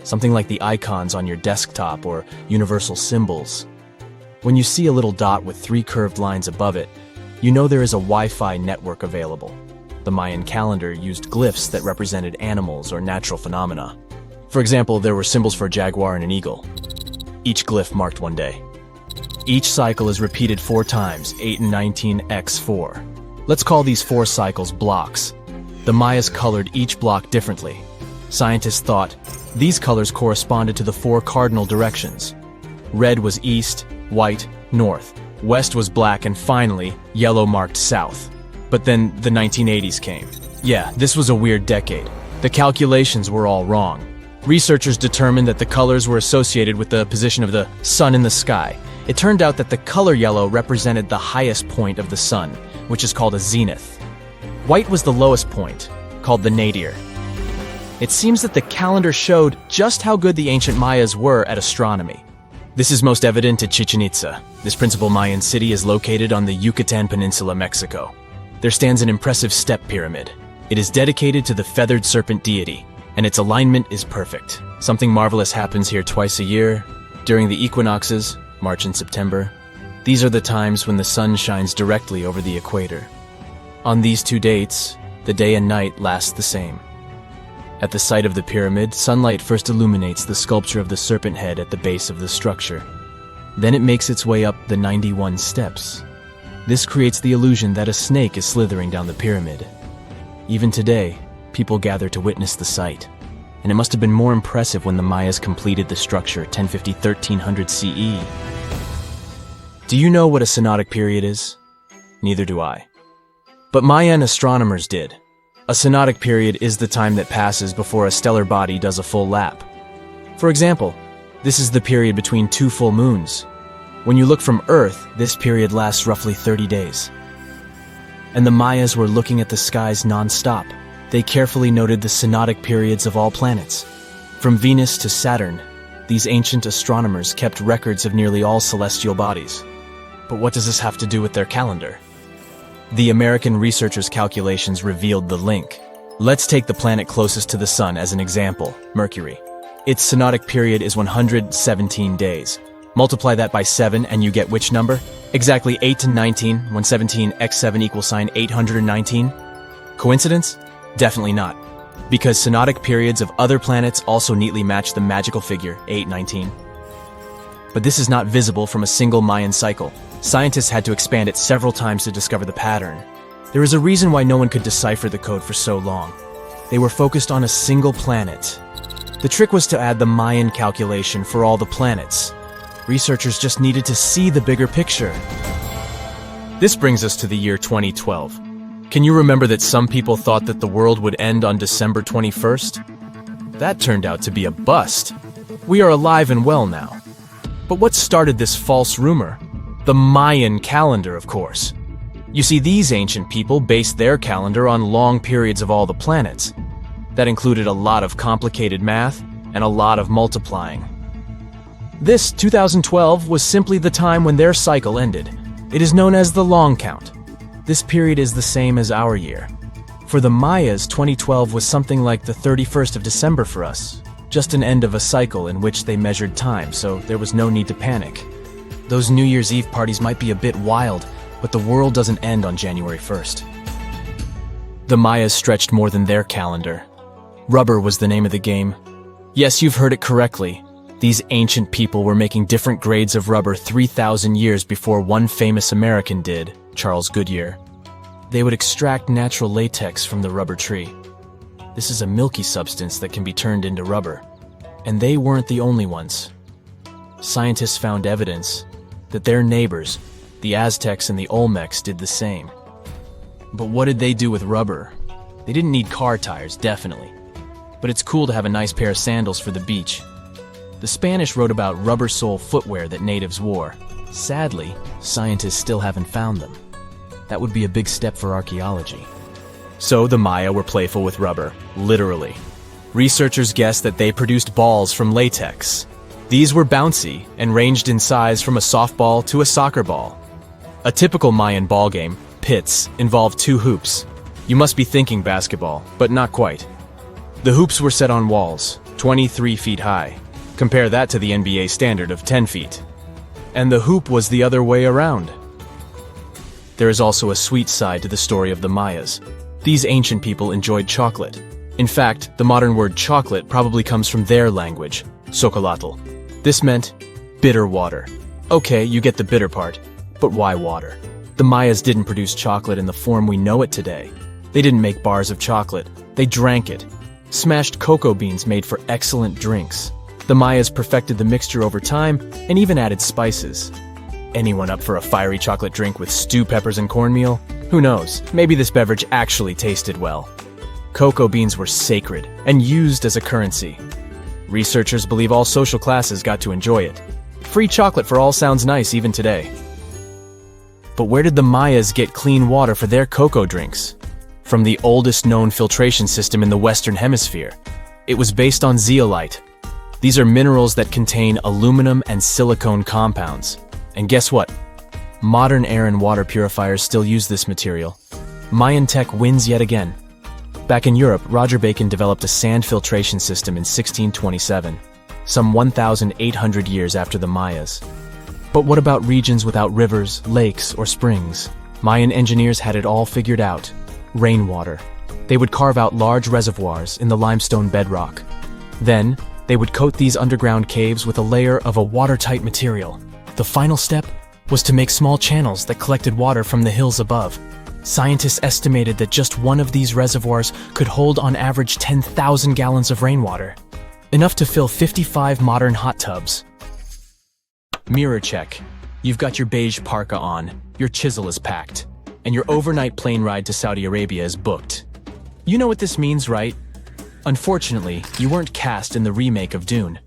something like the icons on your desktop or universal symbols. When you see a little dot with 3 curved lines above it, you know there is a Wi-Fi network available. The Mayan calendar used glyphs that represented animals or natural phenomena. For example, there were symbols for a jaguar and an eagle. Each glyph marked one day. Each cycle is repeated 4 times, 8 and 19 x 4. Let's call these 4 cycles blocks. The Mayas colored each block differently. Scientists thought these colors corresponded to the 4 cardinal directions. Red was east, white, north. West was black, and finally, yellow marked south. But then the 1980s came. Yeah, this was a weird decade. The calculations were all wrong. Researchers determined that the colors were associated with the position of the sun in the sky. It turned out that the color yellow represented the highest point of the sun, which is called a zenith. White was the lowest point, called the nadir. It seems that the calendar showed just how good the ancient Mayas were at astronomy. This is most evident at Chichen Itza. This principal Mayan city is located on the Yucatan Peninsula, Mexico. There stands an impressive step pyramid. It is dedicated to the feathered serpent deity, and its alignment is perfect. Something marvelous happens here twice a year, during the equinoxes, March and September. These are the times when the sun shines directly over the equator. On these 2 dates, the day and night last the same. At the site of the pyramid, sunlight first illuminates the sculpture of the serpent head at the base of the structure. Then it makes its way up the 91 steps. This creates the illusion that a snake is slithering down the pyramid. Even today, people gather to witness the sight. And it must have been more impressive when the Mayas completed the structure 1050-1300 CE. Do you know what a synodic period is? Neither do I. But Mayan astronomers did. A synodic period is the time that passes before a stellar body does a full lap. For example, this is the period between 2 full moons. When you look from Earth, this period lasts roughly 30 days. And the Mayas were looking at the skies non-stop. They carefully noted the synodic periods of all planets. From Venus to Saturn, these ancient astronomers kept records of nearly all celestial bodies. But what does this have to do with their calendar? The American researchers' calculations revealed the link. Let's take the planet closest to the Sun as an example, Mercury. Its synodic period is 117 days. Multiply that by 7 and you get which number? Exactly 8 to 19, when 17 x 7 equals sign 819? Coincidence? Definitely not. Because synodic periods of other planets also neatly match the magical figure 819. But this is not visible from a single Mayan cycle. Scientists had to expand it several times to discover the pattern. There is a reason why no one could decipher the code for so long. They were focused on a single planet. The trick was to add the Mayan calculation for all the planets. Researchers just needed to see the bigger picture. This brings us to the year 2012. Can you remember that some people thought that the world would end on December 21st? That turned out to be a bust. We are alive and well now. But what started this false rumor? The Mayan calendar, of course. You see, these ancient people based their calendar on long periods of all the planets. That included a lot of complicated math and a lot of multiplying. This 2012 was simply the time when their cycle ended. It is known as the long count. This period is the same as our year. For the Mayas, 2012 was something like the 31st of December for us, just an end of a cycle in which they measured time, so there was no need to panic. Those New Year's Eve parties might be a bit wild, but the world doesn't end on January 1st. The Mayas stretched more than their calendar. Rubber was the name of the game. Yes, you've heard it correctly. These ancient people were making different grades of rubber 3,000 years before one famous American did, Charles Goodyear. They would extract natural latex from the rubber tree. This is a milky substance that can be turned into rubber. And they weren't the only ones. Scientists found evidence that their neighbors, the Aztecs and the Olmecs, did the same. But what did they do with rubber? They didn't need car tires, definitely. But it's cool to have a nice pair of sandals for the beach. The Spanish wrote about rubber sole footwear that natives wore. Sadly, scientists still haven't found them. That would be a big step for archaeology. So the Maya were playful with rubber, literally. Researchers guess that they produced balls from latex. These were bouncy and ranged in size from a softball to a soccer ball. A typical Mayan ball game, pits, involved 2 hoops. You must be thinking basketball, but not quite. The hoops were set on walls, 23 feet high. Compare that to the NBA standard of 10 feet. And the hoop was the other way around. There is also a sweet side to the story of the Mayas. These ancient people enjoyed chocolate. In fact, the modern word chocolate probably comes from their language, xocolotl. This meant bitter water. Okay, you get the bitter part, but why water? The Mayas didn't produce chocolate in the form we know it today. They didn't make bars of chocolate, they drank it. Smashed cocoa beans made for excellent drinks. The Mayas perfected the mixture over time and even added spices. Anyone up for a fiery chocolate drink with stew peppers and cornmeal? Who knows, maybe this beverage actually tasted well. Cocoa beans were sacred and used as a currency. Researchers believe all social classes got to enjoy it. Free chocolate for all sounds nice even today. But where did the Mayas get clean water for their cocoa drinks? From the oldest known filtration system in the Western Hemisphere. It was based on zeolite. These are minerals that contain aluminum and silicone compounds. And guess what? Modern air and water purifiers still use this material. Mayan tech wins yet again. Back in Europe, Roger Bacon developed a sand filtration system in 1627, some 1,800 years after the Mayas. But what about regions without rivers, lakes, or springs? Mayan engineers had it all figured out. Rainwater. They would carve out large reservoirs in the limestone bedrock. Then, they would coat these underground caves with a layer of a watertight material. The final step was to make small channels that collected water from the hills above. Scientists estimated that just one of these reservoirs could hold on average 10,000 gallons of rainwater, enough to fill 55 modern hot tubs. Mirror check. You've got your beige parka on, your chisel is packed, and your overnight plane ride to Saudi Arabia is booked. You know what this means, right? Unfortunately, you weren't cast in the remake of Dune.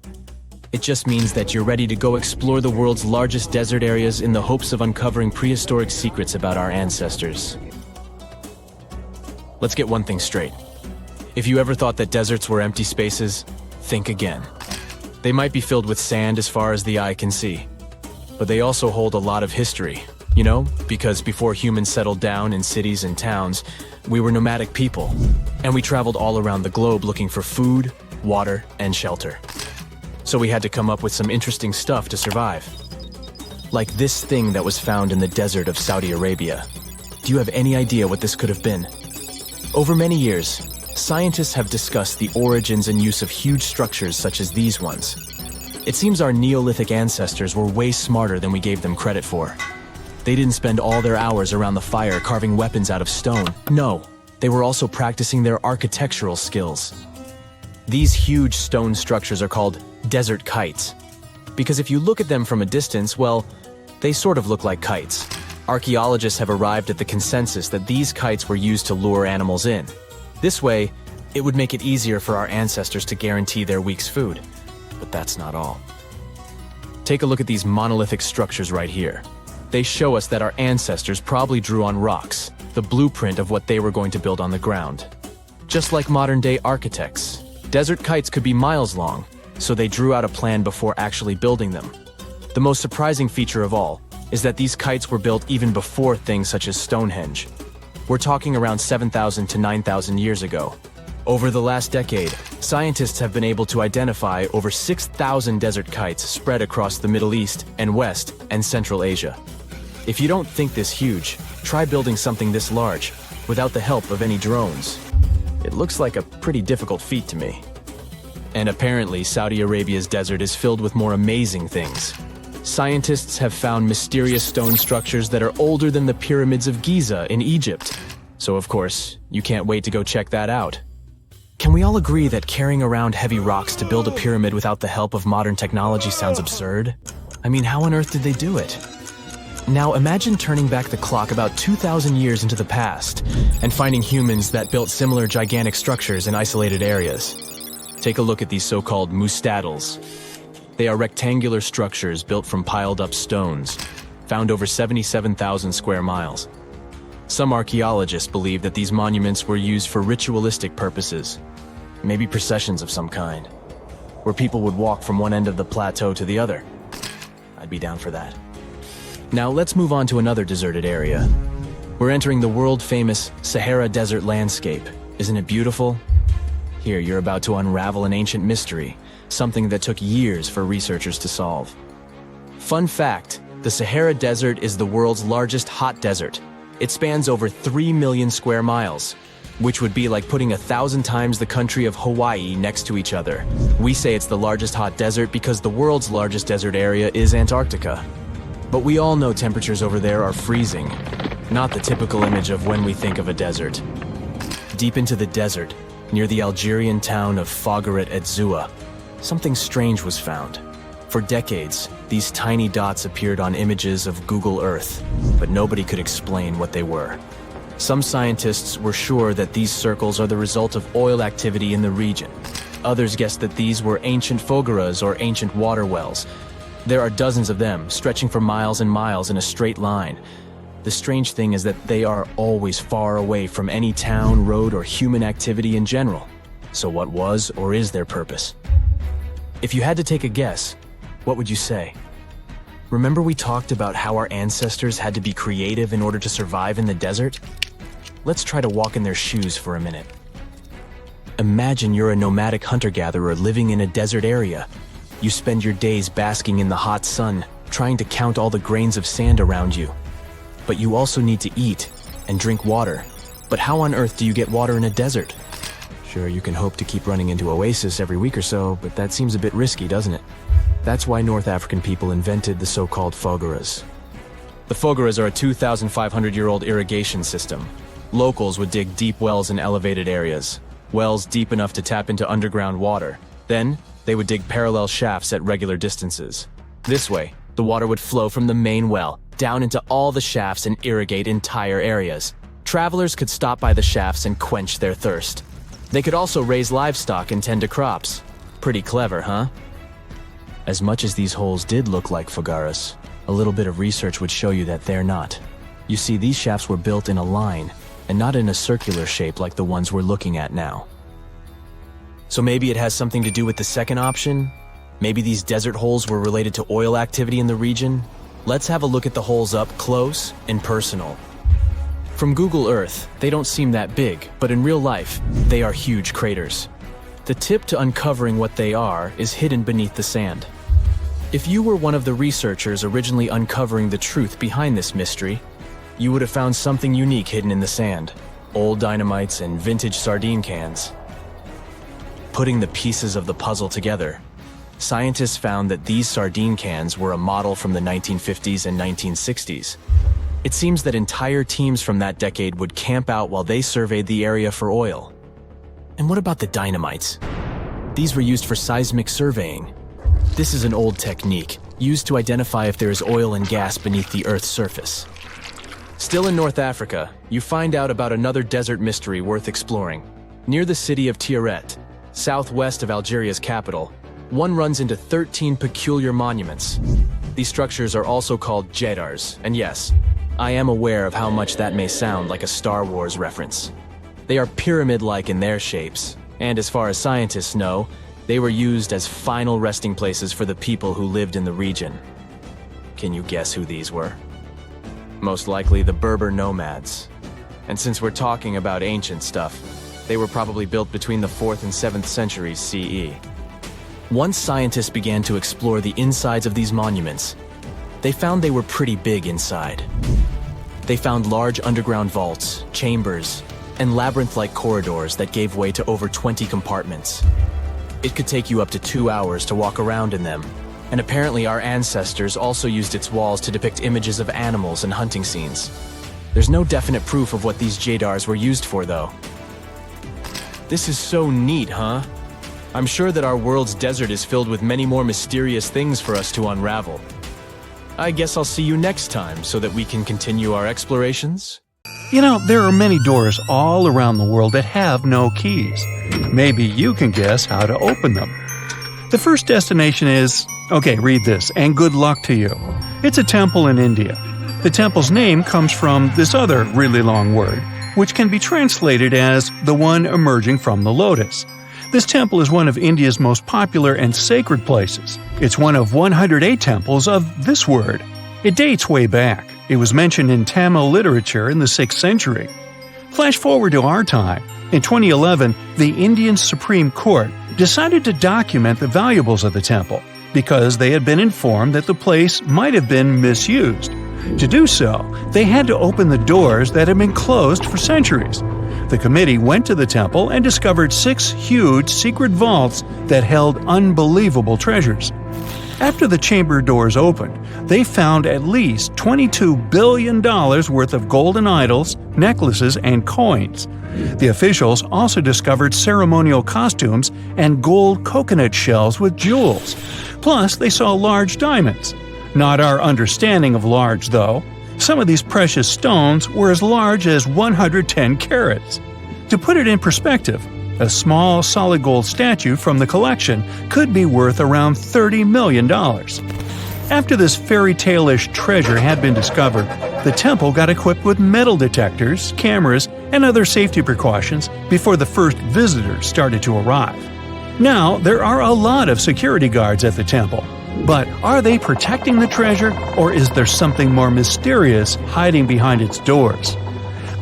It just means that you're ready to go explore the world's largest desert areas in the hopes of uncovering prehistoric secrets about our ancestors. Let's get one thing straight. If you ever thought that deserts were empty spaces, think again. They might be filled with sand as far as the eye can see, but they also hold a lot of history, you know, because before humans settled down in cities and towns, we were nomadic people, and we traveled all around the globe looking for food, water, and shelter. So we had to come up with some interesting stuff to survive. Like this thing that was found in the desert of Saudi Arabia. Do you have any idea what this could have been? Over many years, scientists have discussed the origins and use of huge structures such as these ones. It seems our Neolithic ancestors were way smarter than we gave them credit for. They didn't spend all their hours around the fire carving weapons out of stone. No, they were also practicing their architectural skills. These huge stone structures are called desert kites, because if you look at them from a distance, well, they sort of look like kites. Archaeologists have arrived at the consensus that these kites were used to lure animals in. This way, it would make it easier for our ancestors to guarantee their week's food. But that's not all. Take a look at these monolithic structures right here. They show us that our ancestors probably drew on rocks, the blueprint of what they were going to build on the ground. Just like modern-day architects, desert kites could be miles long, so they drew out a plan before actually building them. The most surprising feature of all is that these kites were built even before things such as Stonehenge. We're talking around 7,000 to 9,000 years ago. Over the last decade, scientists have been able to identify over 6,000 desert kites spread across the Middle East and West and Central Asia. If you don't think this huge, try building something this large without the help of any drones. It looks like a pretty difficult feat to me. And apparently, Saudi Arabia's desert is filled with more amazing things. Scientists have found mysterious stone structures that are older than the pyramids of Giza in Egypt. So of course, you can't wait to go check that out. Can we all agree that carrying around heavy rocks to build a pyramid without the help of modern technology sounds absurd? I mean, how on earth did they do it? Now imagine turning back the clock about 2,000 years into the past and finding humans that built similar gigantic structures in isolated areas. Take a look at these so-called mustadils. They are rectangular structures built from piled-up stones, found over 77,000 square miles. Some archaeologists believe that these monuments were used for ritualistic purposes, maybe processions of some kind, where people would walk from one end of the plateau to the other. I'd be down for that. Now let's move on to another deserted area. We're entering the world-famous Sahara Desert landscape. Isn't it beautiful? Here, you're about to unravel an ancient mystery, something that took years for researchers to solve. Fun fact, the Sahara Desert is the world's largest hot desert. It spans over 3 million square miles, which would be like putting 1,000 times the country of Hawaii next to each other. We say it's the largest hot desert because the world's largest desert area is Antarctica. But we all know temperatures over there are freezing, not the typical image of when we think of a desert. Deep into the desert, near the Algerian town of Fougeret et Zoua, something strange was found. For decades, these tiny dots appeared on images of Google Earth, but nobody could explain what they were. Some scientists were sure that these circles are the result of oil activity in the region. Others guessed that these were ancient fogeras or ancient water wells. There are dozens of them, stretching for miles and miles in a straight line. The strange thing is that they are always far away from any town, road, or human activity in general. So what was or is their purpose? If you had to take a guess, what would you say? Remember we talked about how our ancestors had to be creative in order to survive in the desert? Let's try to walk in their shoes for a minute. Imagine you're a nomadic hunter-gatherer living in a desert area. You spend your days basking in the hot sun, trying to count all the grains of sand around you. But you also need to eat and drink water. But how on earth do you get water in a desert? Sure, you can hope to keep running into oasis every week or so, but that seems a bit risky, doesn't it? That's why North African people invented the so-called fogeras. The fogeras are a 2,500-year-old irrigation system. Locals would dig deep wells in elevated areas, wells deep enough to tap into underground water. Then, they would dig parallel shafts at regular distances. This way, the water would flow from the main well down into all the shafts and irrigate entire areas. Travelers could stop by the shafts and quench their thirst. They could also raise livestock and tend to crops. Pretty clever, huh? As much as these holes did look like fogaras, a little bit of research would show you that they're not. You see, these shafts were built in a line, and not in a circular shape like the ones we're looking at now. So maybe it has something to do with the second option? Maybe these desert holes were related to oil activity in the region? Let's have a look at the holes up close and personal. From Google Earth, they don't seem that big, but in real life, they are huge craters. The tip to uncovering what they are is hidden beneath the sand. If you were one of the researchers originally uncovering the truth behind this mystery, you would have found something unique hidden in the sand. Old dynamites and vintage sardine cans. Putting the pieces of the puzzle together, scientists found that these sardine cans were a model from the 1950s and 1960s. It seems that entire teams from that decade would camp out while they surveyed the area for oil. And what about the dynamites? These were used for seismic surveying. This is an old technique, used to identify if there is oil and gas beneath the Earth's surface. Still in North Africa, you find out about another desert mystery worth exploring. Near the city of Tiaret, southwest of Algeria's capital, one runs into 13 peculiar monuments. These structures are also called jedars, and yes, I am aware of how much that may sound like a Star Wars reference. They are pyramid-like in their shapes, and as far as scientists know, They were used as final resting places for the people who lived in the region. Can you guess who these were? Most likely the Berber nomads. And since we're talking about ancient stuff, they were probably built between the 4th and 7th centuries CE. Once scientists began to explore the insides of these monuments, they found they were pretty big inside. They found large underground vaults, chambers, and labyrinth-like corridors that gave way to over 20 compartments. It could take you up to 2 hours to walk around in them, and apparently our ancestors also used its walls to depict images of animals and hunting scenes. There's no definite proof of what these jadars were used for, though. This is so neat, huh? I'm sure that our world's desert is filled with many more mysterious things for us to unravel. I guess I'll see you next time so that we can continue our explorations. You know, there are many doors all around the world that have no keys. Maybe you can guess how to open them. The first destination is, okay, read this, and good luck to you. It's a temple in India. The temple's name comes from this other really long word, which can be translated as the one emerging from the lotus. This temple is one of India's most popular and sacred places. It's one of 108 temples of this word. It dates way back. It was mentioned in Tamil literature in the 6th century. Flash forward to our time. In 2011, the Indian Supreme Court decided to document the valuables of the temple because they had been informed that the place might have been misused. To do so, they had to open the doors that had been closed for centuries. The committee went to the temple and discovered 6 huge secret vaults that held unbelievable treasures. After the chamber doors opened, they found at least $22 billion worth of golden idols, necklaces, and coins. The officials also discovered ceremonial costumes and gold coconut shells with jewels. Plus, they saw large diamonds. Not our understanding of large, though. Some of these precious stones were as large as 110 carats. To put it in perspective, a small solid gold statue from the collection could be worth around $30 million. After this fairy tale-ish treasure had been discovered, the temple got equipped with metal detectors, cameras, and other safety precautions before the first visitors started to arrive. Now, there are a lot of security guards at the temple. But are they protecting the treasure, or is there something more mysterious hiding behind its doors?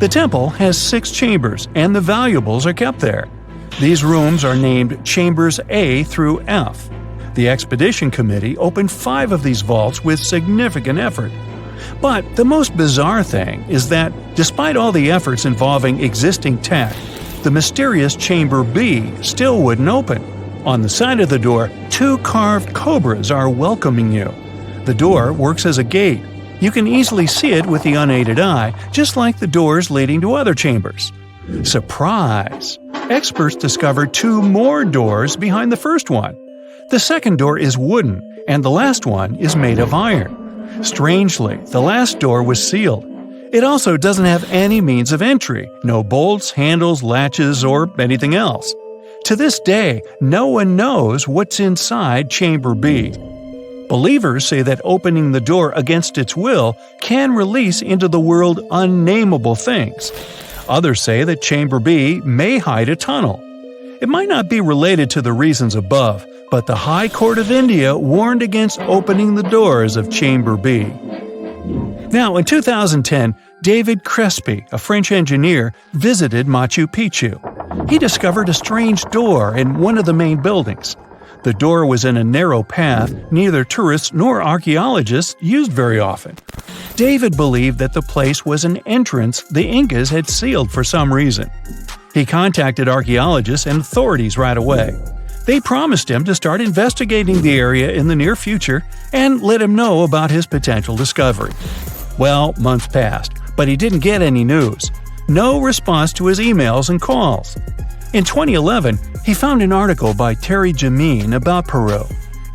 The temple has 6 chambers, and the valuables are kept there. These rooms are named Chambers A through F. The expedition committee opened 5 of these vaults with significant effort. But the most bizarre thing is that, despite all the efforts involving existing tech, the mysterious Chamber B still wouldn't open. On the side of the door, 2 carved cobras are welcoming you. The door works as a gate. You can easily see it with the unaided eye, just like the doors leading to other chambers. Surprise! Experts discovered 2 more doors behind the first one. The second door is wooden, and the last one is made of iron. Strangely, the last door was sealed. It also doesn't have any means of entry, no bolts, handles, latches, or anything else. To this day, no one knows what's inside Chamber B. Believers say that opening the door against its will can release into the world unnameable things. Others say that Chamber B may hide a tunnel. It might not be related to the reasons above, but the High Court of India warned against opening the doors of Chamber B. Now, in 2010, David Crespi, a French engineer, visited Machu Picchu. He discovered a strange door in one of the main buildings. The door was in a narrow path neither tourists nor archaeologists used very often. David believed that the place was an entrance the Incas had sealed for some reason. He contacted archaeologists and authorities right away. They promised him to start investigating the area in the near future and let him know about his potential discovery. Well, months passed, but he didn't get any news. No response to his emails and calls. In 2011, he found an article by Terry Jameen about Peru.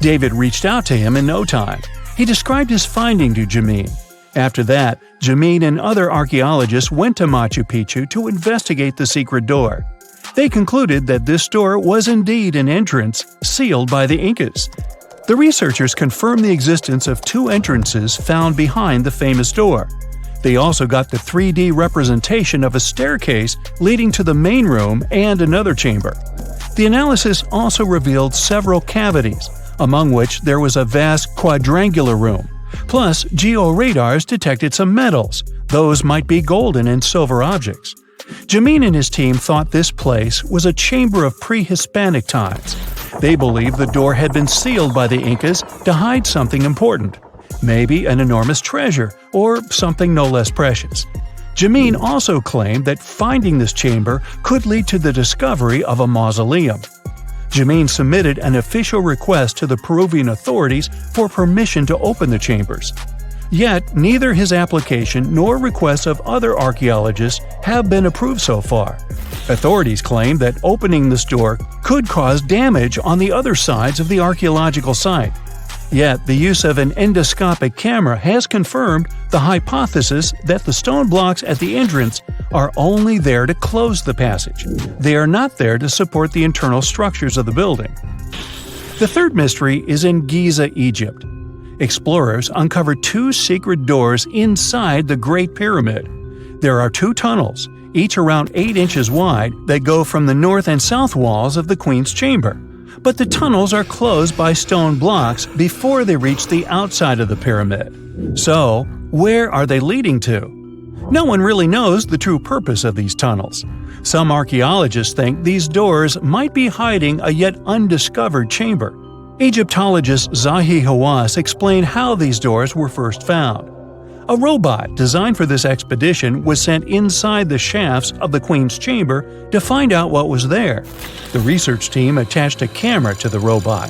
David reached out to him in no time. He described his finding to Jameen. After that, Jameen and other archaeologists went to Machu Picchu to investigate the secret door. They concluded that this door was indeed an entrance sealed by the Incas. The researchers confirmed the existence of 2 entrances found behind the famous door. They also got the 3D representation of a staircase leading to the main room and another chamber. The analysis also revealed several cavities, among which there was a vast quadrangular room. Plus, georadars detected some metals. Those might be golden and silver objects. Jamin and his team thought this place was a chamber of pre-Hispanic times. They believed the door had been sealed by the Incas to hide something important, maybe an enormous treasure or something no less precious. Jamin also claimed that finding this chamber could lead to the discovery of a mausoleum. Jamin submitted an official request to the Peruvian authorities for permission to open the chambers. Yet, neither his application nor requests of other archaeologists have been approved so far. Authorities claim that opening this door could cause damage on the other sides of the archaeological site. Yet, the use of an endoscopic camera has confirmed the hypothesis that the stone blocks at the entrance are only there to close the passage. They are not there to support the internal structures of the building. The third mystery is in Giza, Egypt. Explorers uncovered two secret doors inside the Great Pyramid. There are two tunnels, each around 8 inches wide, that go from the north and south walls of the Queen's Chamber. But the tunnels are closed by stone blocks before they reach the outside of the pyramid. So, where are they leading to? No one really knows the true purpose of these tunnels. Some archaeologists think these doors might be hiding a yet undiscovered chamber. Egyptologist Zahi Hawass explained how these doors were first found. A robot designed for this expedition was sent inside the shafts of the Queen's Chamber to find out what was there. The research team attached a camera to the robot.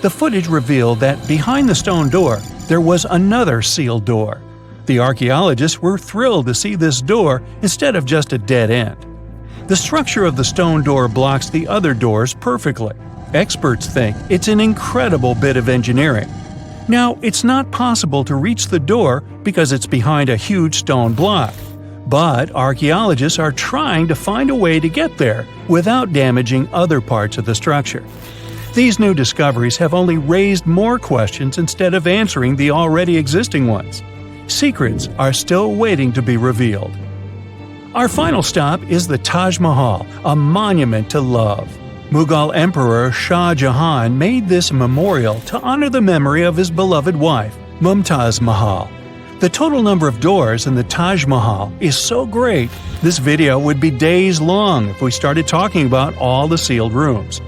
The footage revealed that behind the stone door, there was another sealed door. The archaeologists were thrilled to see this door instead of just a dead end. The structure of the stone door blocks the other doors perfectly. Experts think it's an incredible bit of engineering. Now, it's not possible to reach the door because it's behind a huge stone block. But archaeologists are trying to find a way to get there without damaging other parts of the structure. These new discoveries have only raised more questions instead of answering the already existing ones. Secrets are still waiting to be revealed. Our final stop is the Taj Mahal, a monument to love. Mughal Emperor Shah Jahan made this memorial to honor the memory of his beloved wife, Mumtaz Mahal. The total number of doors in the Taj Mahal is so great, this video would be days long if we started talking about all the sealed rooms.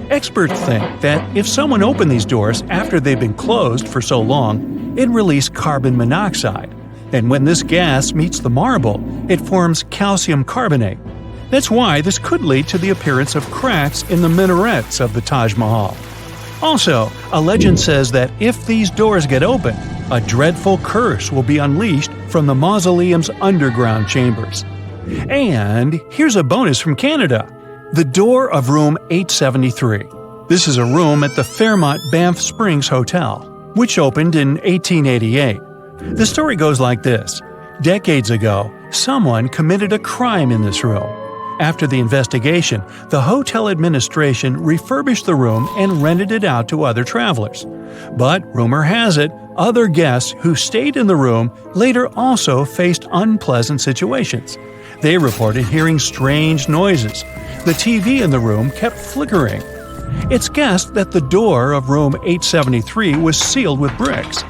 Experts think that if someone opened these doors after they've been closed for so long, it released carbon monoxide. And when this gas meets the marble, it forms calcium carbonate. That's why this could lead to the appearance of cracks in the minarets of the Taj Mahal. Also, a legend says that if these doors get open, a dreadful curse will be unleashed from the mausoleum's underground chambers. And here's a bonus from Canada: the door of room 873. This is a room at the Fairmont Banff Springs Hotel, which opened in 1888. The story goes like this. Decades ago, someone committed a crime in this room. After the investigation, the hotel administration refurbished the room and rented it out to other travelers. But, rumor has it, other guests who stayed in the room later also faced unpleasant situations. They reported hearing strange noises. The TV in the room kept flickering. It's guessed that the door of room 873 was sealed with bricks.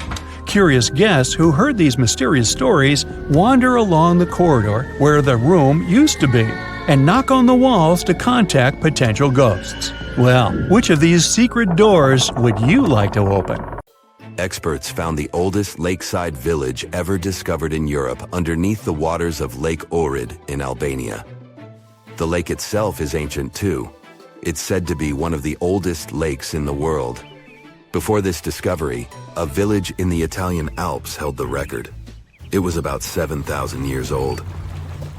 Curious guests who heard these mysterious stories wander along the corridor where the room used to be and knock on the walls to contact potential ghosts. Well, which of these secret doors would you like to open? Experts found the oldest lakeside village ever discovered in Europe underneath the waters of Lake Ohrid in Albania. The lake itself is ancient too. It's said to be one of the oldest lakes in the world. Before this discovery, a village in the Italian Alps held the record. It was about 7,000 years old.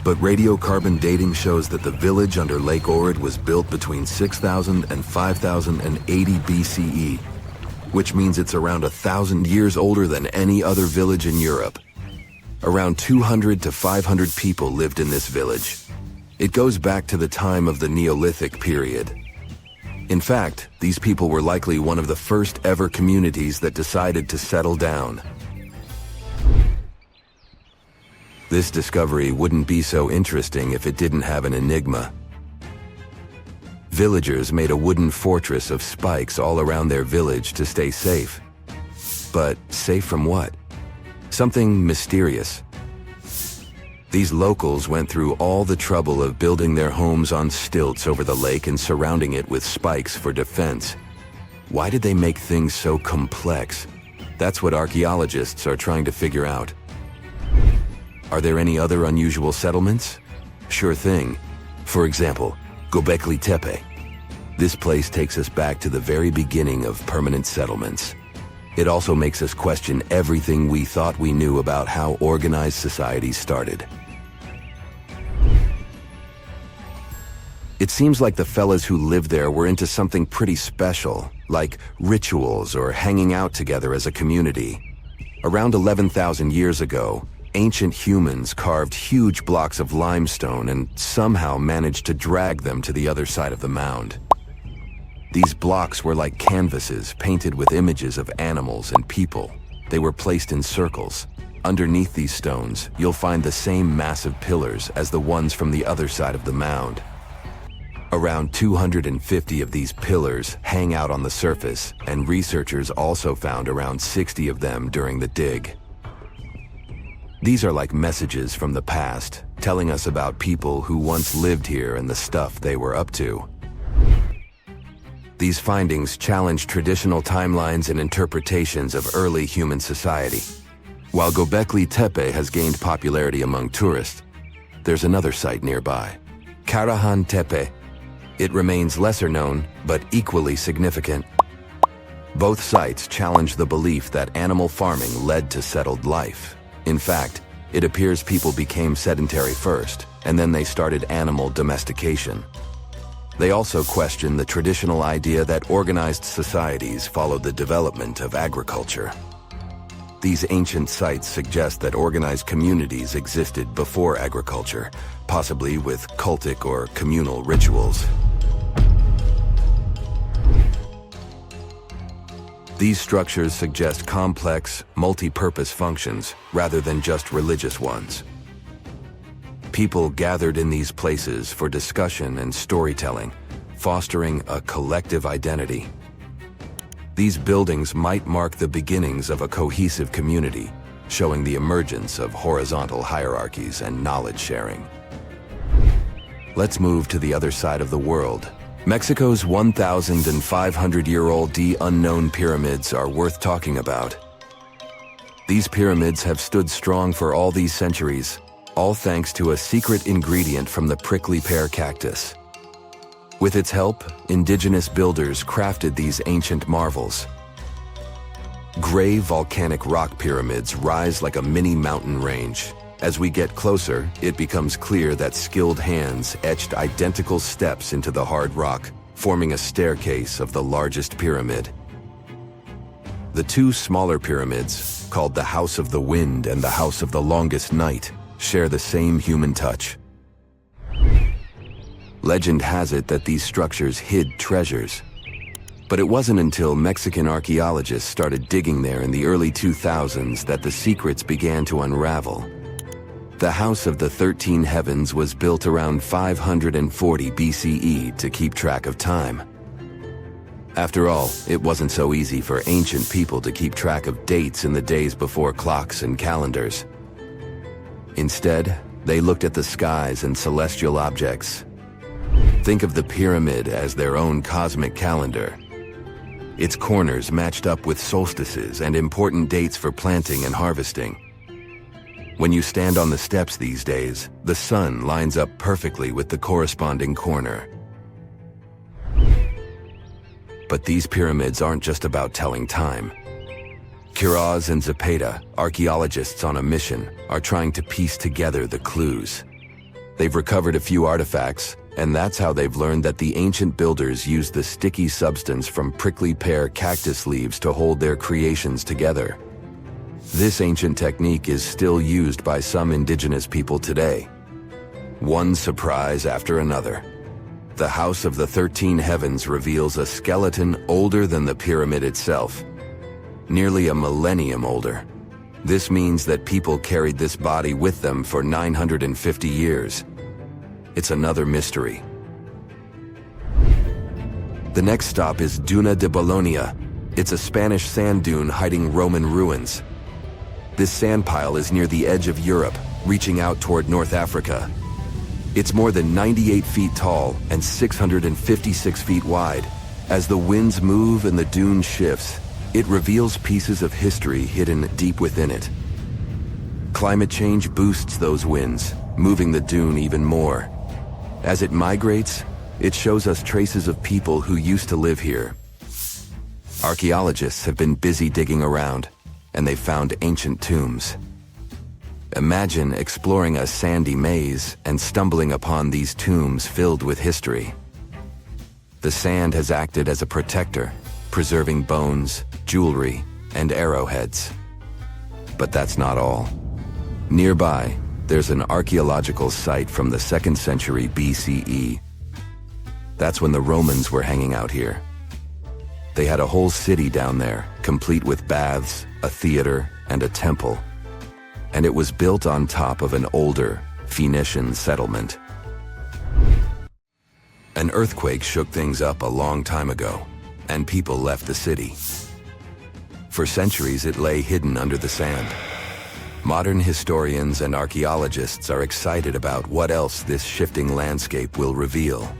But radiocarbon dating shows that the village under Lake Ohrid was built between 6,000 and 5,080 BCE, which means it's around 1,000 years older than any other village in Europe. Around 200 to 500 people lived in this village. It goes back to the time of the Neolithic period. In fact, these people were likely one of the first ever communities that decided to settle down. This discovery wouldn't be so interesting if it didn't have an enigma. Villagers made a wooden fortress of spikes all around their village to stay safe. But safe from what? Something mysterious. These locals went through all the trouble of building their homes on stilts over the lake and surrounding it with spikes for defense. Why did they make things so complex? That's what archaeologists are trying to figure out. Are there any other unusual settlements? Sure thing. For example, Göbekli Tepe. This place takes us back to the very beginning of permanent settlements. It also makes us question everything we thought we knew about how organized societies started. It seems like the fellas who lived there were into something pretty special, like rituals or hanging out together as a community. Around 11,000 years ago, ancient humans carved huge blocks of limestone and somehow managed to drag them to the other side of the mound. These blocks were like canvases painted with images of animals and people. They were placed in circles. Underneath these stones, you'll find the same massive pillars as the ones from the other side of the mound. Around 250 of these pillars hang out on the surface, and researchers also found around 60 of them during the dig. These are like messages from the past, telling us about people who once lived here and the stuff they were up to. These findings challenge traditional timelines and interpretations of early human society. While Göbekli Tepe has gained popularity among tourists, there's another site nearby, Karahan Tepe. It remains lesser known, but equally significant. Both sites challenge the belief that animal farming led to settled life. In fact, it appears people became sedentary first, and then they started animal domestication. They also question the traditional idea that organized societies followed the development of agriculture. These ancient sites suggest that organized communities existed before agriculture, possibly with cultic or communal rituals. These structures suggest complex, multi-purpose functions rather than just religious ones. People gathered in these places for discussion and storytelling, fostering a collective identity. These buildings might mark the beginnings of a cohesive community, showing the emergence of horizontal hierarchies and knowledge sharing. Let's move to the other side of the world. Mexico's 1,500-year-old unknown pyramids are worth talking about. These pyramids have stood strong for all these centuries, all thanks to a secret ingredient from the prickly pear cactus. With its help, indigenous builders crafted these ancient marvels. Gray volcanic rock pyramids rise like a mini mountain range. As we get closer, it becomes clear that skilled hands etched identical steps into the hard rock, forming a staircase of the largest pyramid. The two smaller pyramids, called the House of the Wind and the House of the Longest Night, share the same human touch. Legend has it that these structures hid treasures. But it wasn't until Mexican archaeologists started digging there in the early 2000s that the secrets began to unravel. The House of the 13 Heavens was built around 540 BCE to keep track of time. After all, it wasn't so easy for ancient people to keep track of dates in the days before clocks and calendars. Instead, they looked at the skies and celestial objects. Think of the pyramid as their own cosmic calendar. Its corners matched up with solstices and important dates for planting and harvesting. When you stand on the steps these days, the sun lines up perfectly with the corresponding corner. But these pyramids aren't just about telling time. Quiroz and Zepeda, archaeologists on a mission, are trying to piece together the clues. They've recovered a few artifacts, and that's how they've learned that the ancient builders used the sticky substance from prickly pear cactus leaves to hold their creations together. This ancient technique is still used by some indigenous people today. One surprise after another. The House of the 13 Heavens reveals a skeleton older than the pyramid itself, nearly a millennium older. This means that people carried this body with them for 950 years. It's another mystery. The next stop is Duna de Bologna. It's a Spanish sand dune hiding Roman ruins. This sand pile is near the edge of Europe, reaching out toward North Africa. It's more than 98 feet tall and 656 feet wide. As the winds move and the dune shifts, it reveals pieces of history hidden deep within it. Climate change boosts those winds, moving the dune even more. As it migrates, it shows us traces of people who used to live here. Archaeologists have been busy digging around, and they found ancient tombs. Imagine exploring a sandy maze and stumbling upon these tombs filled with history. The sand has acted as a protector, preserving bones, jewelry, and arrowheads. But that's not all. Nearby, there's an archaeological site from the 2nd century BCE. That's when the Romans were hanging out here. They had a whole city down there, complete with baths, a theater, and a temple. And it was built on top of an older Phoenician settlement. An earthquake shook things up a long time ago, and people left the city. For centuries, it lay hidden under the sand. Modern historians and archaeologists are excited about what else this shifting landscape will reveal.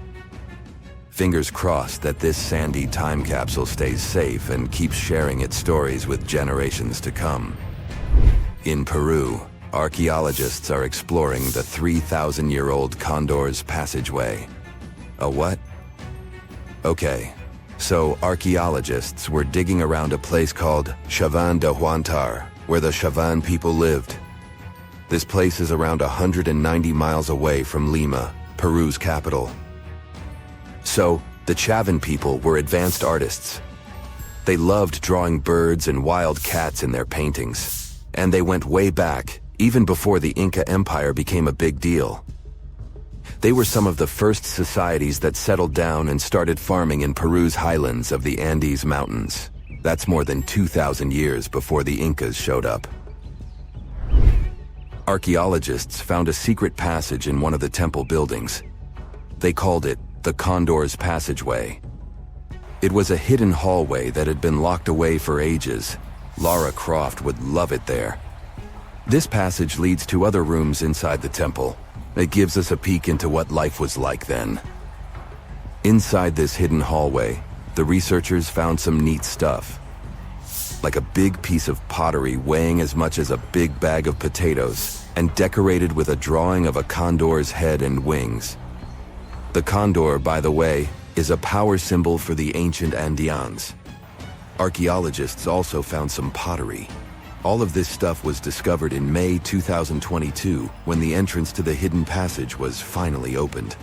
Fingers crossed that this sandy time capsule stays safe and keeps sharing its stories with generations to come. In Peru, archaeologists are exploring the 3,000-year-old Condor's Passageway. A what? Okay, so archaeologists were digging around a place called Chavan de Huantar, where the Chavan people lived. This place is around 190 miles away from Lima, Peru's capital. So, the Chavan people were advanced artists. They loved drawing birds and wild cats in their paintings, and they went way back, even before the Inca Empire became a big deal. They were some of the first societies that settled down and started farming in Peru's highlands of the Andes Mountains. That's more than 2,000 years before the Incas showed up. Archaeologists found a secret passage in one of the temple buildings. They called it the Condor's Passageway. It was a hidden hallway that had been locked away for ages. Lara Croft would love it there. This passage leads to other rooms inside the temple. It gives us a peek into what life was like then. Inside this hidden hallway, the researchers found some neat stuff. Like a big piece of pottery weighing as much as a big bag of potatoes and decorated with a drawing of a condor's head and wings. The condor, by the way, is a power symbol for the ancient Andeans. Archaeologists also found some pottery. All of this stuff was discovered in May 2022 when the entrance to the hidden passage was finally opened.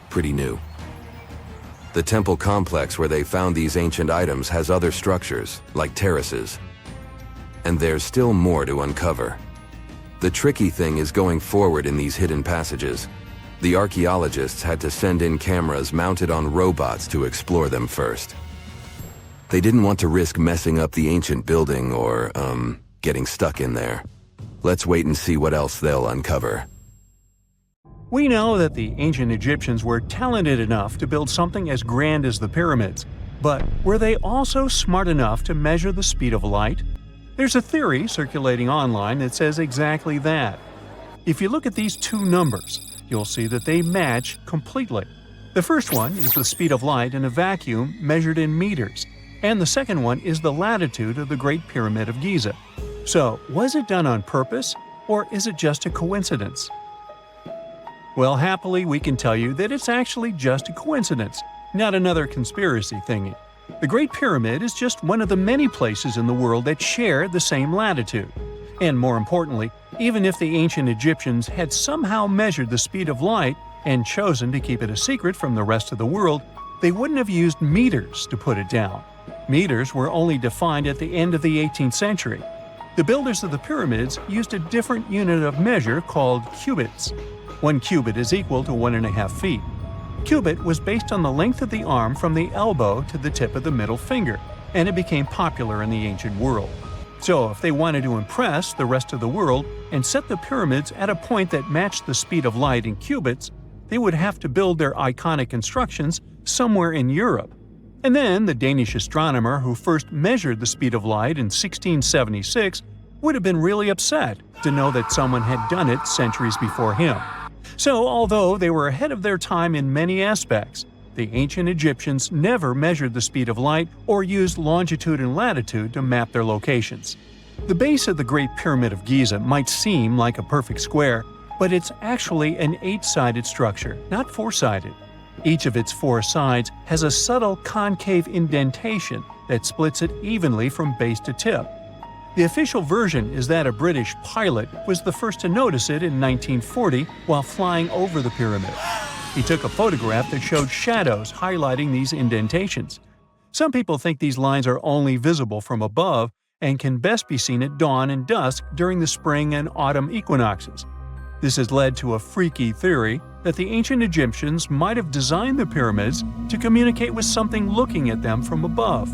Pretty new. The temple complex where they found these ancient items has other structures, like terraces. And there's still more to uncover. The tricky thing is going forward in these hidden passages. The archaeologists had to send in cameras mounted on robots to explore them first. They didn't want to risk messing up the ancient building or, getting stuck in there. Let's wait and see what else they'll uncover. We know that the ancient Egyptians were talented enough to build something as grand as the pyramids, but were they also smart enough to measure the speed of light? There's a theory circulating online that says exactly that. If you look at these two numbers, you'll see that they match completely. The first one is the speed of light in a vacuum measured in meters, and the second one is the latitude of the Great Pyramid of Giza. So, was it done on purpose, or is it just a coincidence? Well, happily, we can tell you that it's actually just a coincidence, not another conspiracy thingy. The Great Pyramid is just one of the many places in the world that share the same latitude. And more importantly, even if the ancient Egyptians had somehow measured the speed of light and chosen to keep it a secret from the rest of the world, they wouldn't have used meters to put it down. Meters were only defined at the end of the 18th century. The builders of the pyramids used a different unit of measure called cubits. 1 cubit is equal to 1.5 feet. Cubit was based on the length of the arm from the elbow to the tip of the middle finger, and it became popular in the ancient world. So if they wanted to impress the rest of the world and set the pyramids at a point that matched the speed of light in cubits, they would have to build their iconic constructions somewhere in Europe. And then the Danish astronomer who first measured the speed of light in 1676 would have been really upset to know that someone had done it centuries before him. So, although they were ahead of their time in many aspects, the ancient Egyptians never measured the speed of light or used longitude and latitude to map their locations. The base of the Great Pyramid of Giza might seem like a perfect square, but it's actually an 8-sided structure, not 4-sided. Each of its 4 sides has a subtle concave indentation that splits it evenly from base to tip. The official version is that a British pilot was the first to notice it in 1940 while flying over the pyramid. He took a photograph that showed shadows highlighting these indentations. Some people think these lines are only visible from above and can best be seen at dawn and dusk during the spring and autumn equinoxes. This has led to a freaky theory that the ancient Egyptians might have designed the pyramids to communicate with something looking at them from above.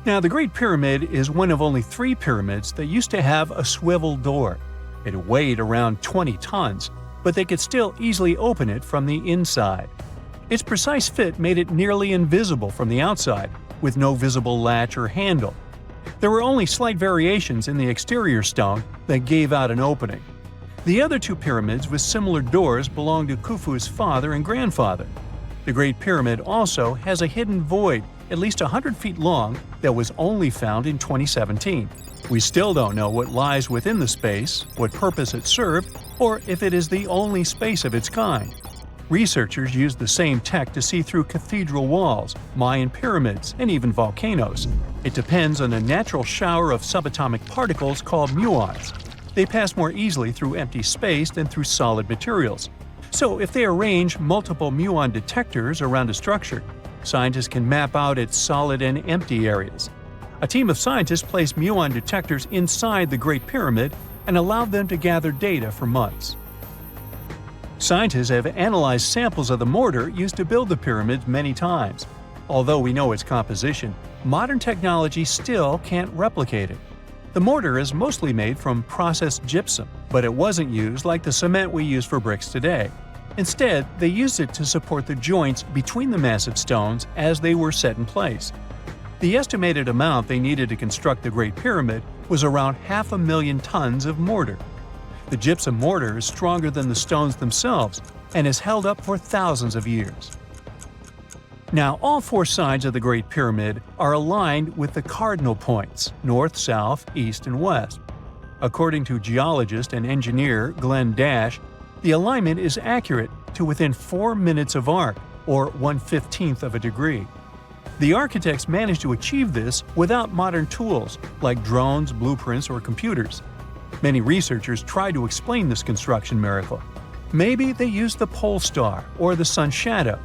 Now, the Great Pyramid is one of only 3 pyramids that used to have a swivel door. It weighed around 20 tons, but they could still easily open it from the inside. Its precise fit made it nearly invisible from the outside, with no visible latch or handle. There were only slight variations in the exterior stone that gave out an opening. The other 2 pyramids with similar doors belonged to Khufu's father and grandfather. The Great Pyramid also has a hidden void at least 100 feet long that was only found in 2017. We still don't know what lies within the space, what purpose it served, or if it is the only space of its kind. Researchers used the same tech to see through cathedral walls, Mayan pyramids, and even volcanoes. It depends on a natural shower of subatomic particles called muons. They pass more easily through empty space than through solid materials. So if they arrange multiple muon detectors around a structure, scientists can map out its solid and empty areas. A team of scientists placed muon detectors inside the Great Pyramid and allowed them to gather data for months. Scientists have analyzed samples of the mortar used to build the pyramids many times. Although we know its composition, modern technology still can't replicate it. The mortar is mostly made from processed gypsum, but it wasn't used like the cement we use for bricks today. Instead, they used it to support the joints between the massive stones as they were set in place. The estimated amount they needed to construct the Great Pyramid was around 500,000 tons of mortar. The gypsum mortar is stronger than the stones themselves and has held up for thousands of years. Now, all 4 sides of the Great Pyramid are aligned with the cardinal points – north, south, east, and west. According to geologist and engineer Glenn Dash, the alignment is accurate to within 4 minutes of arc, or 1/15th of a degree. The architects managed to achieve this without modern tools like drones, blueprints, or computers. Many researchers try to explain this construction miracle. Maybe they used the pole star or the sun's shadow.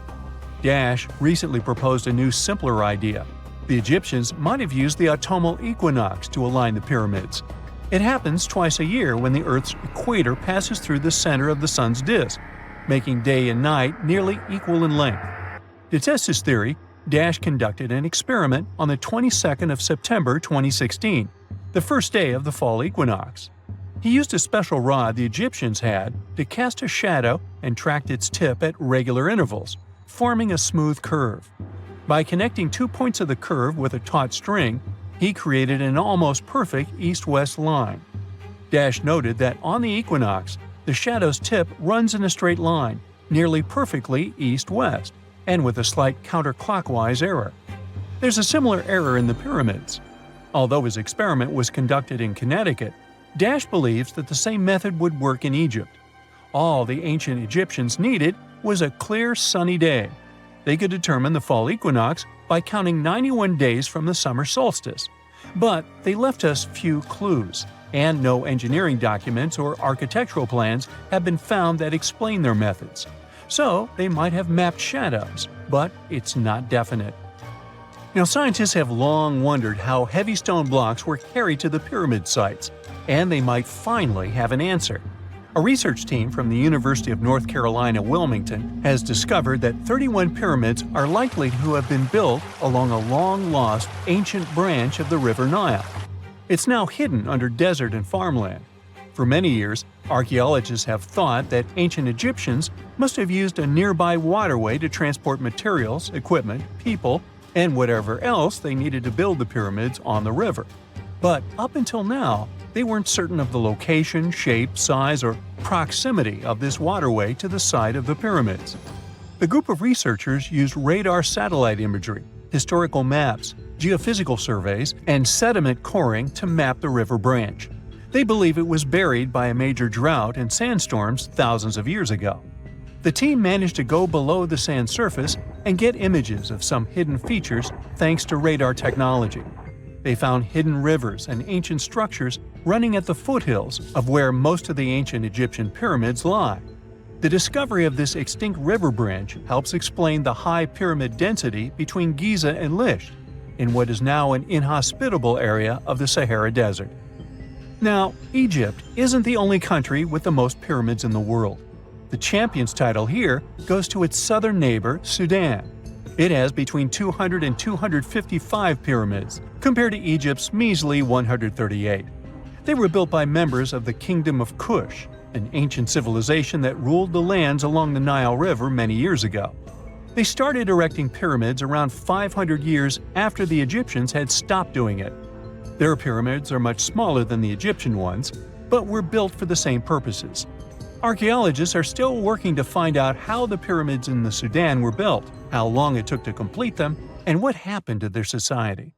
Dash recently proposed a new, simpler idea. The Egyptians might have used the autumnal equinox to align the pyramids. It happens twice a year when the Earth's equator passes through the center of the sun's disk, making day and night nearly equal in length. To test his theory, Dash conducted an experiment on the 22nd of September 2016, the first day of the fall equinox. He used a special rod the Egyptians had to cast a shadow and tracked its tip at regular intervals, forming a smooth curve. By connecting 2 points of the curve with a taut string, he created an almost perfect east-west line. Dash noted that on the equinox, the shadow's tip runs in a straight line, nearly perfectly east-west, and with a slight counterclockwise error. There's a similar error in the pyramids. Although his experiment was conducted in Connecticut, Dash believes that the same method would work in Egypt. All the ancient Egyptians needed was a clear, sunny day. They could determine the fall equinox by counting 91 days from the summer solstice. But they left us few clues, and no engineering documents or architectural plans have been found that explain their methods. So they might have mapped shadows, but it's not definite. Now, scientists have long wondered how heavy stone blocks were carried to the pyramid sites, and they might finally have an answer. A research team from the University of North Carolina, Wilmington, has discovered that 31 pyramids are likely to have been built along a long-lost ancient branch of the River Nile. It's now hidden under desert and farmland. For many years, archaeologists have thought that ancient Egyptians must have used a nearby waterway to transport materials, equipment, people, and whatever else they needed to build the pyramids on the river. But up until now, they weren't certain of the location, shape, size, or proximity of this waterway to the site of the pyramids. The group of researchers used radar satellite imagery, historical maps, geophysical surveys, and sediment coring to map the river branch. They believe it was buried by a major drought and sandstorms thousands of years ago. The team managed to go below the sand surface and get images of some hidden features thanks to radar technology. They found hidden rivers and ancient structures running at the foothills of where most of the ancient Egyptian pyramids lie. The discovery of this extinct river branch helps explain the high pyramid density between Giza and Lisht, in what is now an inhospitable area of the Sahara Desert. Now, Egypt isn't the only country with the most pyramids in the world. The champion's title here goes to its southern neighbor, Sudan. It has between 200 and 255 pyramids, compared to Egypt's measly 138. They were built by members of the Kingdom of Kush, an ancient civilization that ruled the lands along the Nile River many years ago. They started erecting pyramids around 500 years after the Egyptians had stopped doing it. Their pyramids are much smaller than the Egyptian ones, but were built for the same purposes. Archaeologists are still working to find out how the pyramids in the Sudan were built, how long it took to complete them, and what happened to their society.